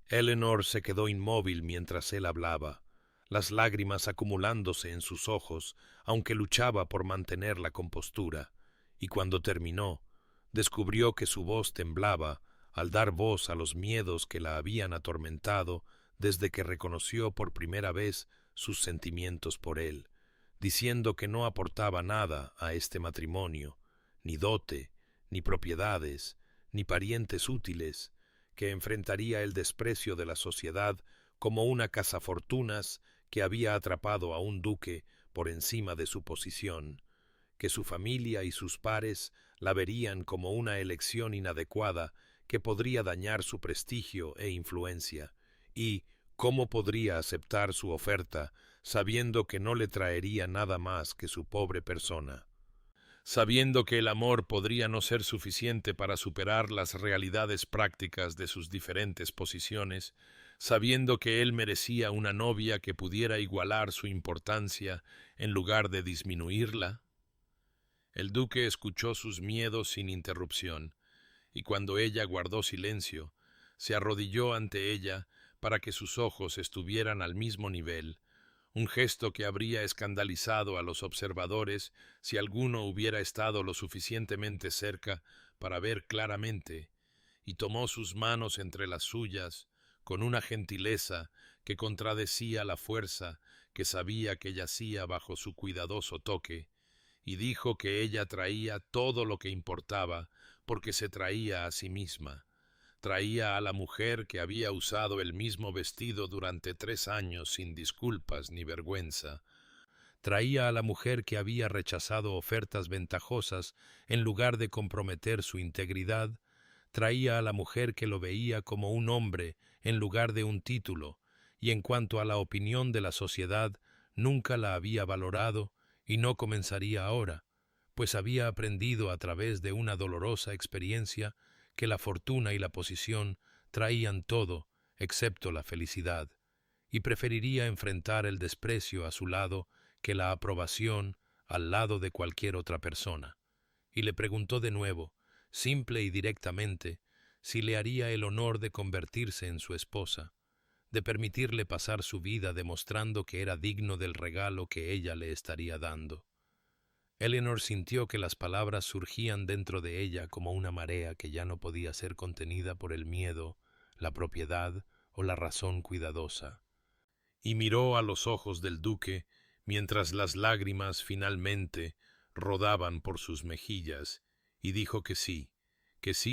Eleanor se quedó inmóvil mientras él hablaba, las lágrimas acumulándose en sus ojos, aunque luchaba por mantener la compostura, y cuando terminó, descubrió que su voz temblaba al dar voz a los miedos que la habían atormentado desde que reconoció por primera vez sus sentimientos por él, diciendo que no aportaba nada a este matrimonio, ni dote, ni propiedades, ni parientes útiles, que enfrentaría el desprecio de la sociedad como una cazafortunas que había atrapado a un duque por encima de su posición, que su familia y sus pares la verían como una elección inadecuada que podría dañar su prestigio e influencia, y, ¿Cómo podría aceptar su oferta sabiendo que no le traería nada más que su pobre persona? Sabiendo que el amor podría no ser suficiente para superar las realidades prácticas de sus diferentes posiciones, sabiendo que él merecía una novia que pudiera igualar su importancia en lugar de disminuirla. El duque escuchó sus miedos sin interrupción, y cuando ella guardó silencio, se arrodilló ante ella para que sus ojos estuvieran al mismo nivel, un gesto que habría escandalizado a los observadores si alguno hubiera estado lo suficientemente cerca para ver claramente, y tomó sus manos entre las suyas con una gentileza que contradecía la fuerza que sabía que yacía bajo su cuidadoso toque, y dijo que ella traía todo lo que importaba porque se traía a sí misma. Traía a la mujer que había usado el mismo vestido durante 3 años sin disculpas ni vergüenza. Traía a la mujer que había rechazado ofertas ventajosas en lugar de comprometer su integridad. Traía a la mujer que lo veía como un hombre en lugar de un título, y en cuanto a la opinión de la sociedad, nunca la había valorado y no comenzaría ahora, pues había aprendido a través de una dolorosa experiencia que la fortuna y la posición traían todo excepto la felicidad, y preferiría enfrentar el desprecio a su lado que la aprobación al lado de cualquier otra persona. Y le preguntó de nuevo, simple y directamente, si le haría el honor de convertirse en su esposa, de permitirle pasar su vida demostrando que era digno del regalo que ella le estaría dando. Eleanor sintió que las palabras surgían dentro de ella como una marea que ya no podía ser contenida por el miedo, la propiedad o la razón cuidadosa. Y miró a los ojos del duque mientras las lágrimas finalmente rodaban por sus mejillas, y dijo que sí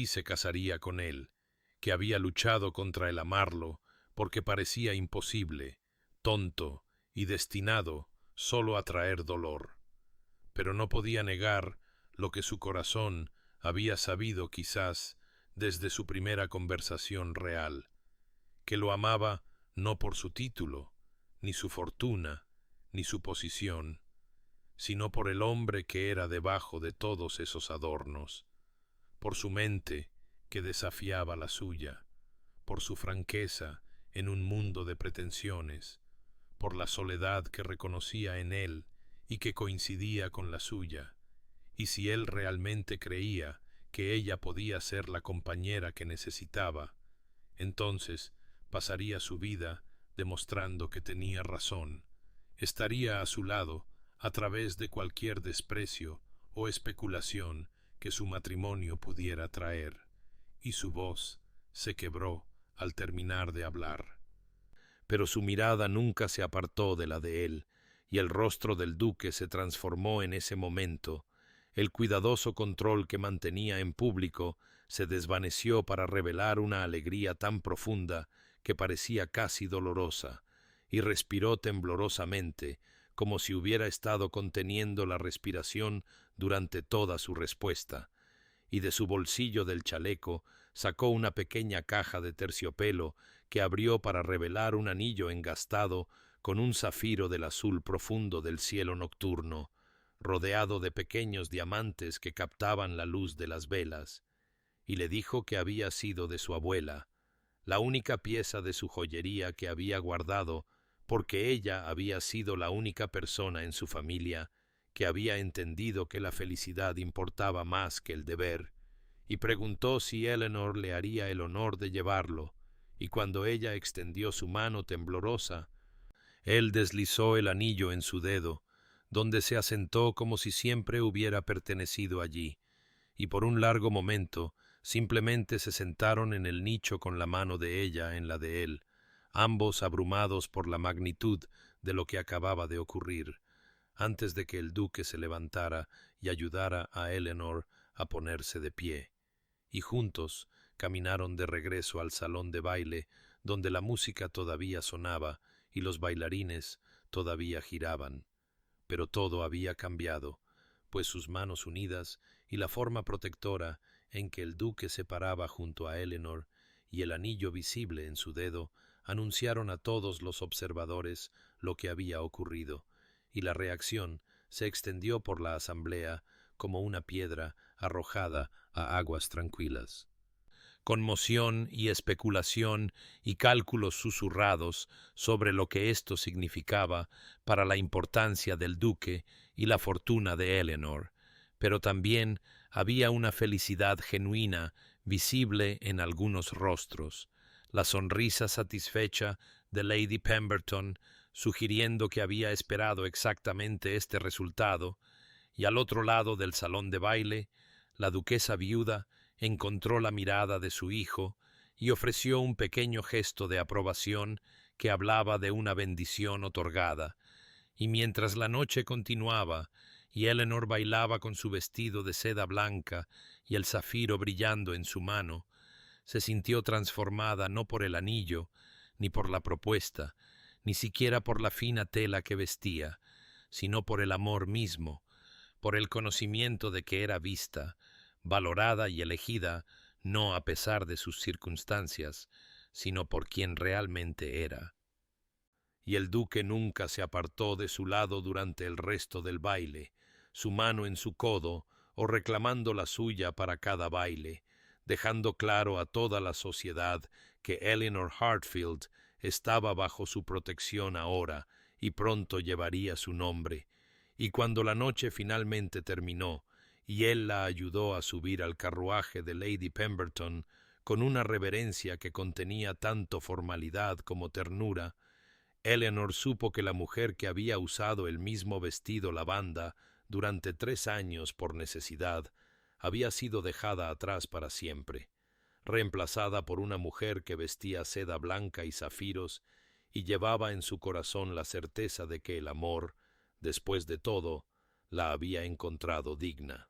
se casaría con él, que había luchado contra el amarlo porque parecía imposible, tonto y destinado solo a traer dolor. Pero no podía negar lo que su corazón había sabido quizás desde su primera conversación real, que lo amaba no por su título, ni su fortuna, ni su posición, sino por el hombre que era debajo de todos esos adornos, por su mente que desafiaba la suya, por su franqueza en un mundo de pretensiones, por la soledad que reconocía en él y que coincidía con la suya, y si él realmente creía que ella podía ser la compañera que necesitaba, entonces pasaría su vida demostrando que tenía razón, estaría a su lado a través de cualquier desprecio o especulación que su matrimonio pudiera traer, y su voz se quebró al terminar de hablar. Pero su mirada nunca se apartó de la de él, y el rostro del duque se transformó en ese momento. El cuidadoso control que mantenía en público se desvaneció para revelar una alegría tan profunda que parecía casi dolorosa, y respiró temblorosamente, como si hubiera estado conteniendo la respiración durante toda su respuesta, y de su bolsillo del chaleco sacó una pequeña caja de terciopelo que abrió para revelar un anillo engastado con un zafiro del azul profundo del cielo nocturno, rodeado de pequeños diamantes que captaban la luz de las velas, y le dijo que había sido de su abuela, la única pieza de su joyería que había guardado, porque ella había sido la única persona en su familia que había entendido que la felicidad importaba más que el deber, y preguntó si Eleanor le haría el honor de llevarlo, y cuando ella extendió su mano temblorosa, él deslizó el anillo en su dedo, donde se asentó como si siempre hubiera pertenecido allí, y por un largo momento simplemente se sentaron en el nicho con la mano de ella en la de él, ambos abrumados por la magnitud de lo que acababa de ocurrir, antes de que el duque se levantara y ayudara a Eleanor a ponerse de pie, y juntos caminaron de regreso al salón de baile, donde la música todavía sonaba y los bailarines todavía giraban. Pero todo había cambiado, pues sus manos unidas y la forma protectora en que el duque se paraba junto a Eleanor y el anillo visible en su dedo anunciaron a todos los observadores lo que había ocurrido, y la reacción se extendió por la asamblea como una piedra arrojada a aguas tranquilas. Conmoción y especulación y cálculos susurrados sobre lo que esto significaba para la importancia del duque y la fortuna de Eleanor, pero también había una felicidad genuina visible en algunos rostros, la sonrisa satisfecha de Lady Pemberton, sugiriendo que había esperado exactamente este resultado, y al otro lado del salón de baile, la duquesa viuda encontró la mirada de su hijo y ofreció un pequeño gesto de aprobación que hablaba de una bendición otorgada, y mientras la noche continuaba y Eleanor bailaba con su vestido de seda blanca y el zafiro brillando en su mano, se sintió transformada no por el anillo, ni por la propuesta, ni siquiera por la fina tela que vestía, sino por el amor mismo, por el conocimiento de que era vista, valorada y elegida, no a pesar de sus circunstancias, sino por quien realmente era. Y el duque nunca se apartó de su lado durante el resto del baile, su mano en su codo o reclamando la suya para cada baile, dejando claro a toda la sociedad que Eleanor Hartfield estaba bajo su protección ahora y pronto llevaría su nombre. Y cuando la noche finalmente terminó y él la ayudó a subir al carruaje de Lady Pemberton con una reverencia que contenía tanto formalidad como ternura, Eleanor supo que la mujer que había usado el mismo vestido lavanda durante 3 años por necesidad había sido dejada atrás para siempre, reemplazada por una mujer que vestía seda blanca y zafiros y llevaba en su corazón la certeza de que el amor, después de todo, la había encontrado digna.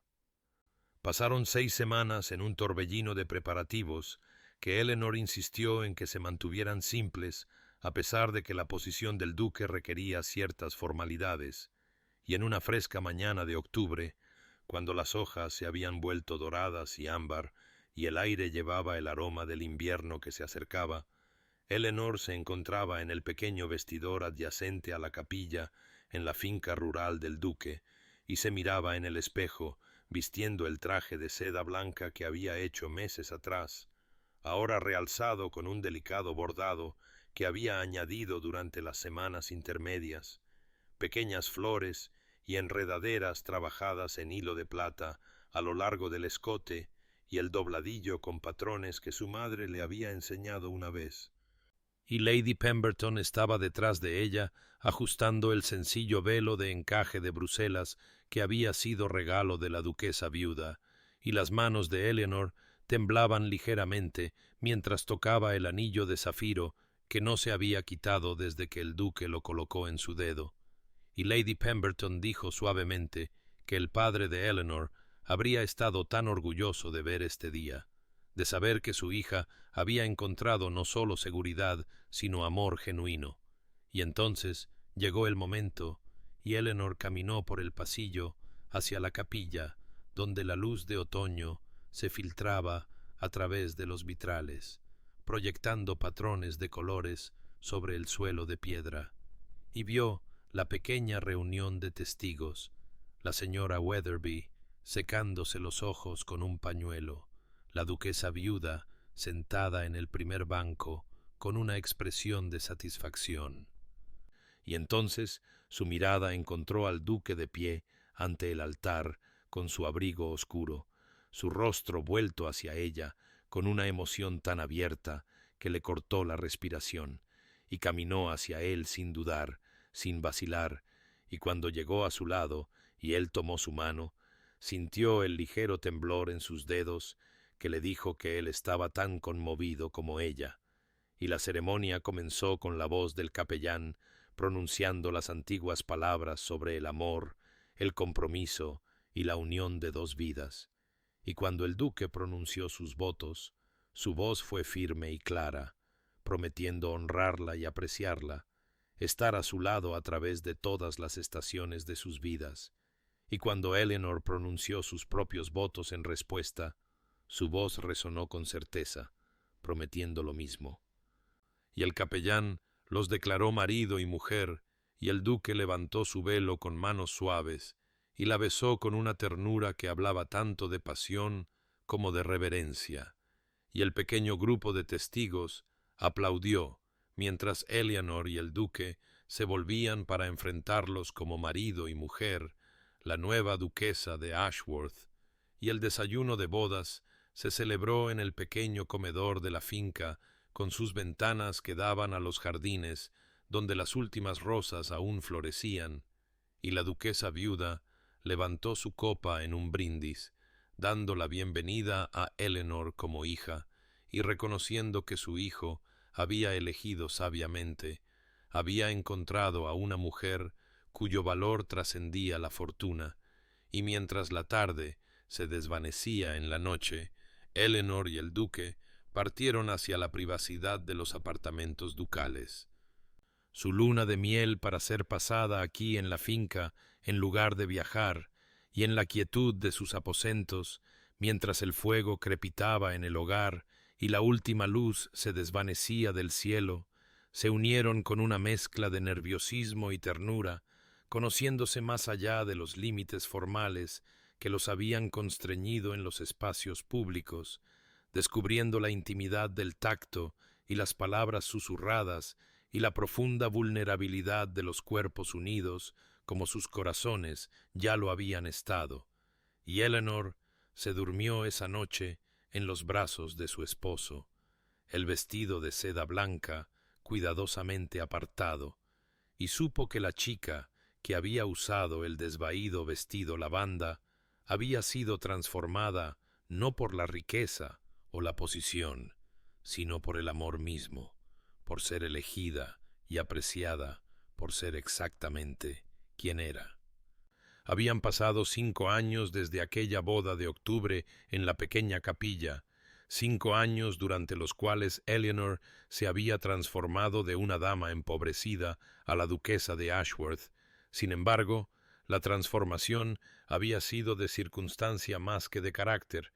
Pasaron 6 semanas en un torbellino de preparativos que Eleanor insistió en que se mantuvieran simples a pesar de que la posición del duque requería ciertas formalidades, y en una fresca mañana de octubre, cuando las hojas se habían vuelto doradas y ámbar y el aire llevaba el aroma del invierno que se acercaba, Eleanor se encontraba en el pequeño vestidor adyacente a la capilla en la finca rural del duque y se miraba en el espejo vistiendo el traje de seda blanca que había hecho meses atrás, ahora realzado con un delicado bordado que había añadido durante las semanas intermedias, pequeñas flores y enredaderas trabajadas en hilo de plata a lo largo del escote y el dobladillo con patrones que su madre le había enseñado una vez. Y Lady Pemberton estaba detrás de ella, ajustando el sencillo velo de encaje de Bruselas que había sido regalo de la duquesa viuda, y las manos de Eleanor temblaban ligeramente mientras tocaba el anillo de zafiro que no se había quitado desde que el duque lo colocó en su dedo, y Lady Pemberton dijo suavemente que el padre de Eleanor habría estado tan orgulloso de ver este día, de saber que su hija había encontrado no solo seguridad, sino amor genuino. Y entonces llegó el momento, y Eleanor caminó por el pasillo hacia la capilla, donde la luz de otoño se filtraba a través de los vitrales, proyectando patrones de colores sobre el suelo de piedra, y vio la pequeña reunión de testigos, la señora Weatherby secándose los ojos con un pañuelo, la duquesa viuda sentada en el primer banco con una expresión de satisfacción. Y entonces su mirada encontró al duque de pie ante el altar con su abrigo oscuro, su rostro vuelto hacia ella con una emoción tan abierta que le cortó la respiración, y caminó hacia él sin dudar, sin vacilar, y cuando llegó a su lado y él tomó su mano, sintió el ligero temblor en sus dedos que le dijo que él estaba tan conmovido como ella, y la ceremonia comenzó con la voz del capellán pronunciando las antiguas palabras sobre el amor, el compromiso y la unión de 2 vidas. Y cuando el duque pronunció sus votos, su voz fue firme y clara, prometiendo honrarla y apreciarla, estar a su lado a través de todas las estaciones de sus vidas. Y cuando Eleanor pronunció sus propios votos en respuesta, su voz resonó con certeza, prometiendo lo mismo. y el capellán los declaró marido y mujer, y el duque levantó su velo con manos suaves, y la besó con una ternura que hablaba tanto de pasión como de reverencia, y el pequeño grupo de testigos aplaudió, mientras Eleanor y el duque se volvían para enfrentarlos como marido y mujer, la nueva duquesa de Ashworth, y el desayuno de bodas se celebró en el pequeño comedor de la finca, con sus ventanas que daban a los jardines, donde las últimas rosas aún florecían, y la duquesa viuda levantó su copa en un brindis, dando la bienvenida a Eleanor como hija, y reconociendo que su hijo había elegido sabiamente, había encontrado a una mujer cuyo valor trascendía la fortuna, y mientras la tarde se desvanecía en la noche, Eleanor y el duque partieron hacia la privacidad de los apartamentos ducales. Su luna de miel para ser pasada aquí en la finca, en lugar de viajar, y en la quietud de sus aposentos, mientras el fuego crepitaba en el hogar y la última luz se desvanecía del cielo, se unieron con una mezcla de nerviosismo y ternura, conociéndose más allá de los límites formales que los habían constreñido en los espacios públicos, descubriendo la intimidad del tacto y las palabras susurradas y la profunda vulnerabilidad de los cuerpos unidos, como sus corazones ya lo habían estado. Y Eleanor se durmió esa noche en los brazos de su esposo, el vestido de seda blanca cuidadosamente apartado, y supo que la chica que había usado el desvaído vestido lavanda había sido transformada no por la riqueza o la posición, sino por el amor mismo, por ser elegida y apreciada, por ser exactamente quien era. Habían pasado 5 años desde aquella boda de octubre en la pequeña capilla, 5 años durante los cuales Eleanor se había transformado de una dama empobrecida a la duquesa de Ashworth. Sin embargo, la transformación había sido de circunstancia más que de carácter,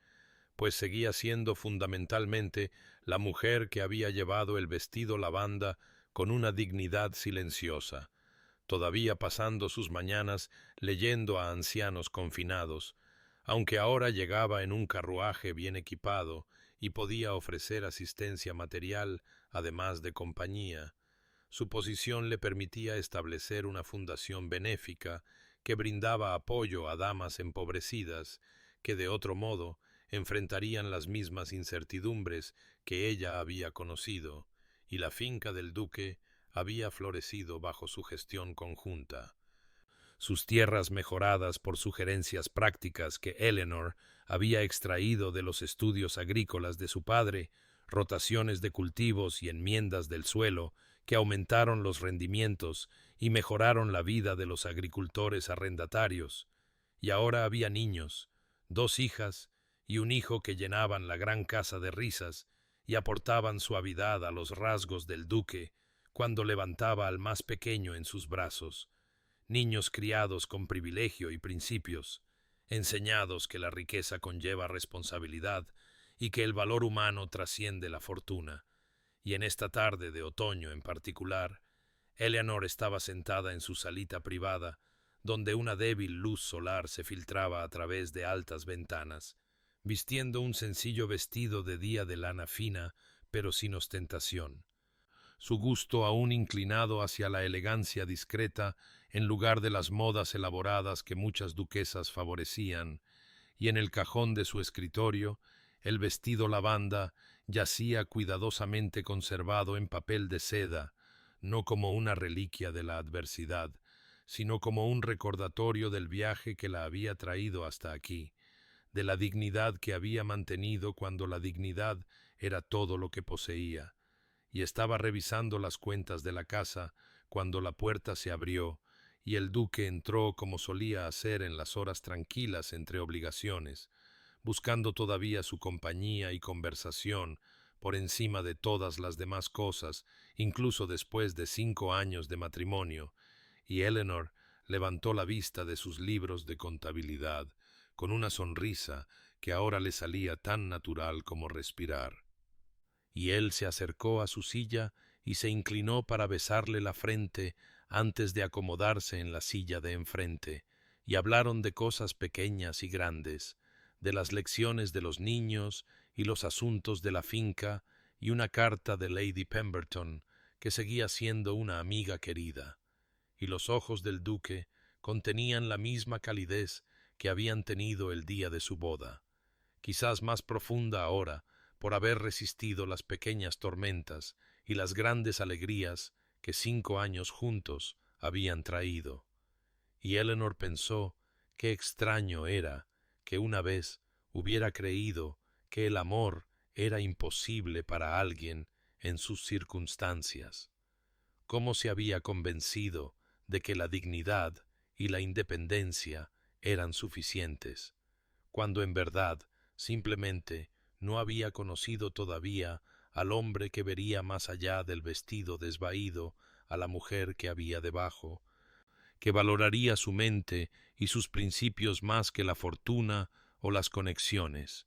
pues seguía siendo fundamentalmente la mujer que había llevado el vestido lavanda con una dignidad silenciosa, todavía pasando sus mañanas leyendo a ancianos confinados, aunque ahora llegaba en un carruaje bien equipado y podía ofrecer asistencia material, además de compañía. Su posición le permitía establecer una fundación benéfica que brindaba apoyo a damas empobrecidas, que de otro modo enfrentarían las mismas incertidumbres que ella había conocido, y la finca del duque había florecido bajo su gestión conjunta. Sus tierras mejoradas por sugerencias prácticas que Eleanor había extraído de los estudios agrícolas de su padre, rotaciones de cultivos y enmiendas del suelo que aumentaron los rendimientos y mejoraron la vida de los agricultores arrendatarios. Y ahora había niños, 2 hijas y un hijo que llenaban la gran casa de risas y aportaban suavidad a los rasgos del duque cuando levantaba al más pequeño en sus brazos, niños criados con privilegio y principios, enseñados que la riqueza conlleva responsabilidad y que el valor humano trasciende la fortuna. Y en esta tarde de otoño en particular, Eleanor estaba sentada en su salita privada, donde una débil luz solar se filtraba a través de altas ventanas, vistiendo un sencillo vestido de día de lana fina, pero sin ostentación. Su gusto aún inclinado hacia la elegancia discreta en lugar de las modas elaboradas que muchas duquesas favorecían, y en el cajón de su escritorio el vestido lavanda yacía cuidadosamente conservado en papel de seda, no como una reliquia de la adversidad, sino como un recordatorio del viaje que la había traído hasta aquí, de la dignidad que había mantenido cuando la dignidad era todo lo que poseía. Y estaba revisando las cuentas de la casa cuando la puerta se abrió y el duque entró como solía hacer en las horas tranquilas entre obligaciones, buscando todavía su compañía y conversación por encima de todas las demás cosas, incluso después de 5 años de matrimonio, y Eleanor levantó la vista de sus libros de contabilidad con una sonrisa que ahora le salía tan natural como respirar. Y él se acercó a su silla y se inclinó para besarle la frente antes de acomodarse en la silla de enfrente, y hablaron de cosas pequeñas y grandes, de las lecciones de los niños y los asuntos de la finca, y una carta de Lady Pemberton, que seguía siendo una amiga querida. Y los ojos del duque contenían la misma calidez que habían tenido el día de su boda, quizás más profunda ahora por haber resistido las pequeñas tormentas y las grandes alegrías que 5 años juntos habían traído. Y Eleanor pensó qué extraño era que una vez hubiera creído que el amor era imposible para alguien en sus circunstancias. Cómo se había convencido de que la dignidad y la independencia eran suficientes, cuando en verdad simplemente no había conocido todavía al hombre que vería más allá del vestido desvaído a la mujer que había debajo, que valoraría su mente y sus principios más que la fortuna o las conexiones.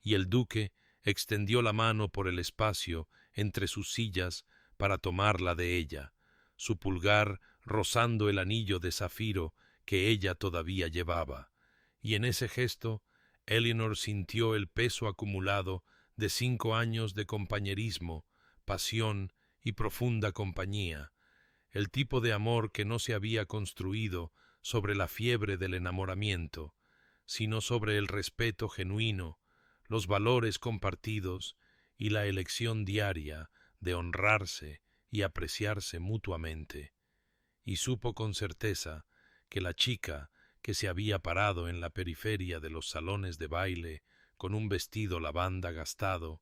Y el duque extendió la mano por el espacio entre sus sillas para tomarla de ella, su pulgar rozando el anillo de zafiro que ella todavía llevaba, y en ese gesto Eleanor sintió el peso acumulado de 5 años de compañerismo, pasión y profunda compañía, el tipo de amor que no se había construido sobre la fiebre del enamoramiento, sino sobre el respeto genuino, los valores compartidos y la elección diaria de honrarse y apreciarse mutuamente. Y supo con certeza que la chica que se había parado en la periferia de los salones de baile con un vestido lavanda gastado,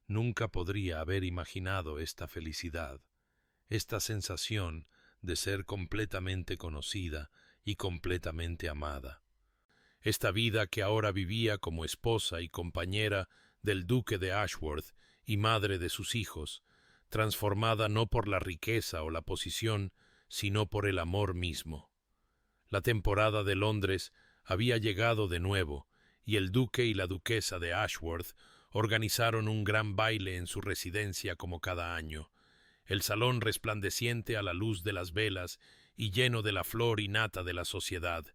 nunca podría haber imaginado esta felicidad, esta sensación de ser completamente conocida y completamente amada. Esta vida que ahora vivía como esposa y compañera del duque de Ashworth y madre de sus hijos, transformada no por la riqueza o la posición, sino por el amor mismo. La temporada de Londres había llegado de nuevo, y el duque y la duquesa de Ashworth organizaron un gran baile en su residencia como cada año, el salón resplandeciente a la luz de las velas y lleno de la flor y nata de la sociedad,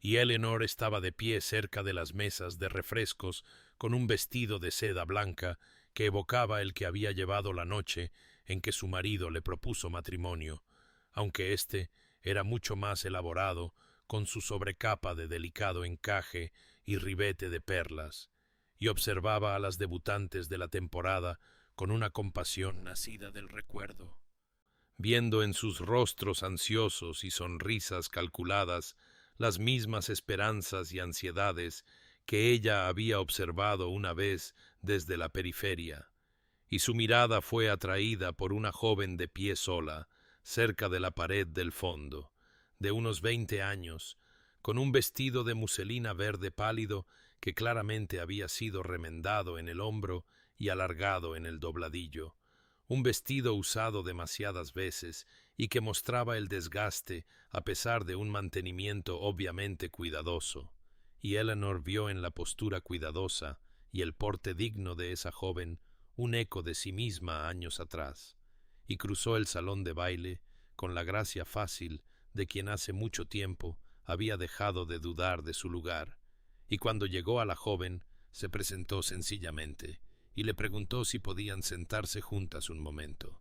y Eleanor estaba de pie cerca de las mesas de refrescos con un vestido de seda blanca que evocaba el que había llevado la noche en que su marido le propuso matrimonio, aunque éste era mucho más elaborado, con su sobrecapa de delicado encaje y ribete de perlas, y observaba a las debutantes de la temporada con una compasión nacida del recuerdo, viendo en sus rostros ansiosos y sonrisas calculadas las mismas esperanzas y ansiedades que ella había observado una vez desde la periferia, y su mirada fue atraída por una joven de pie sola, cerca de la pared del fondo, de unos 20 años, con un vestido de muselina verde pálido que claramente había sido remendado en el hombro y alargado en el dobladillo, un vestido usado demasiadas veces y que mostraba el desgaste a pesar de un mantenimiento obviamente cuidadoso, y Eleanor vio en la postura cuidadosa y el porte digno de esa joven un eco de sí misma años atrás, y cruzó el salón de baile con la gracia fácil de quien hace mucho tiempo había dejado de dudar de su lugar, y cuando llegó a la joven se presentó sencillamente y le preguntó si podían sentarse juntas un momento.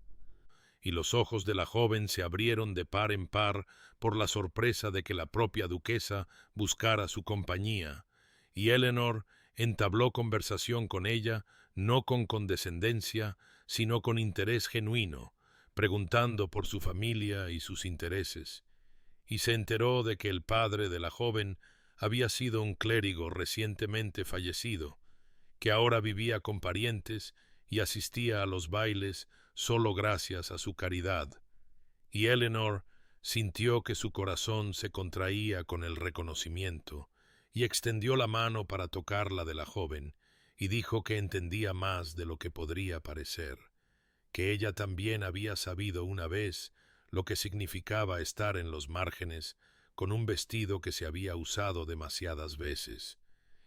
Y los ojos de la joven se abrieron de par en par por la sorpresa de que la propia duquesa buscara su compañía, y Eleanor entabló conversación con ella, no con condescendencia, sino con interés genuino, preguntando por su familia y sus intereses, y se enteró de que el padre de la joven había sido un clérigo recientemente fallecido, que ahora vivía con parientes y asistía a los bailes solo gracias a su caridad, y Eleanor sintió que su corazón se contraía con el reconocimiento, y extendió la mano para tocar la de la joven, y dijo que entendía más de lo que podría parecer, que ella también había sabido una vez lo que significaba estar en los márgenes con un vestido que se había usado demasiadas veces,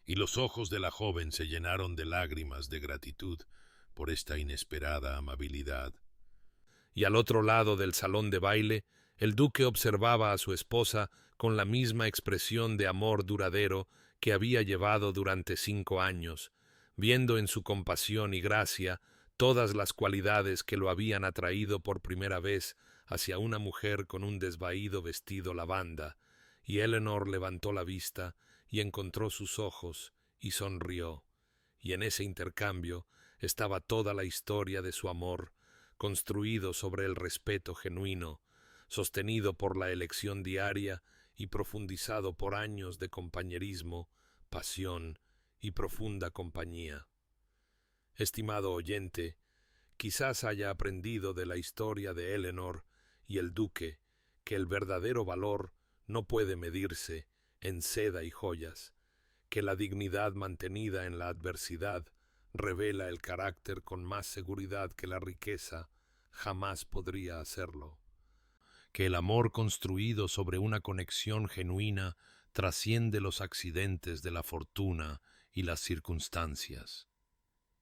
y los ojos de la joven se llenaron de lágrimas de gratitud por esta inesperada amabilidad. y al otro lado del salón de baile, el duque observaba a su esposa con la misma expresión de amor duradero que había llevado durante 5 años, viendo en su compasión y gracia todas las cualidades que lo habían atraído por primera vez hacia una mujer con un desvaído vestido lavanda, y Eleanor levantó la vista y encontró sus ojos y sonrió, y en ese intercambio estaba toda la historia de su amor, construido sobre el respeto genuino, sostenido por la elección diaria y profundizado por años de compañerismo, pasión y profunda compañía. Estimado oyente, quizás haya aprendido de la historia de Eleanor y el duque que el verdadero valor no puede medirse en seda y joyas, que la dignidad mantenida en la adversidad revela el carácter con más seguridad que la riqueza jamás podría hacerlo, que el amor construido sobre una conexión genuina trasciende los accidentes de la fortuna y las circunstancias.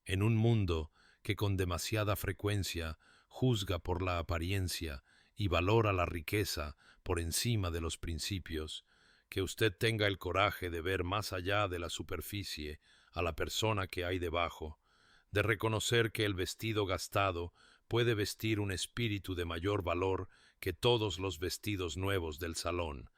En un mundo que con demasiada frecuencia juzga por la apariencia y valora la riqueza por encima de los principios, que usted tenga el coraje de ver más allá de la superficie a la persona que hay debajo, de reconocer que el vestido gastado puede vestir un espíritu de mayor valor que todos los vestidos nuevos del salón,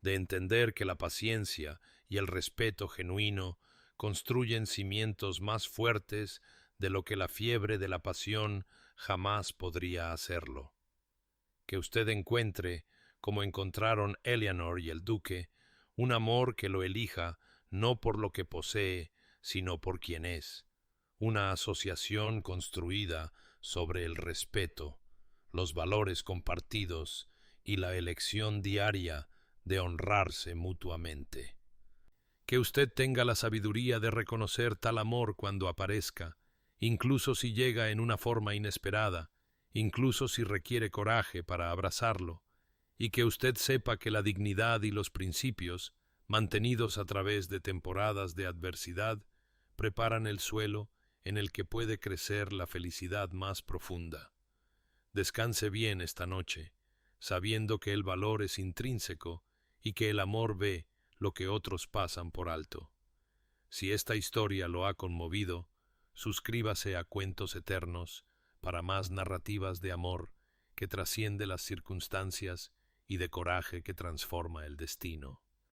de entender que la paciencia y el respeto genuino construyen cimientos más fuertes de lo que la fiebre de la pasión jamás podría hacerlo. Que usted encuentre, como encontraron Eleanor y el duque, un amor que lo elija no por lo que posee, sino por quien es, una asociación construida sobre el respeto, los valores compartidos y la elección diaria de honrarse mutuamente. Que usted tenga la sabiduría de reconocer tal amor cuando aparezca, incluso si llega en una forma inesperada, incluso si requiere coraje para abrazarlo, y que usted sepa que la dignidad y los principios, mantenidos a través de temporadas de adversidad, preparan el suelo en el que puede crecer la felicidad más profunda. Descanse bien esta noche, sabiendo que el valor es intrínseco y que el amor ve lo que otros pasan por alto. Si esta historia lo ha conmovido, suscríbase a Cuentos Eternos para más narrativas de amor que trasciende las circunstancias y de coraje que transforma el destino.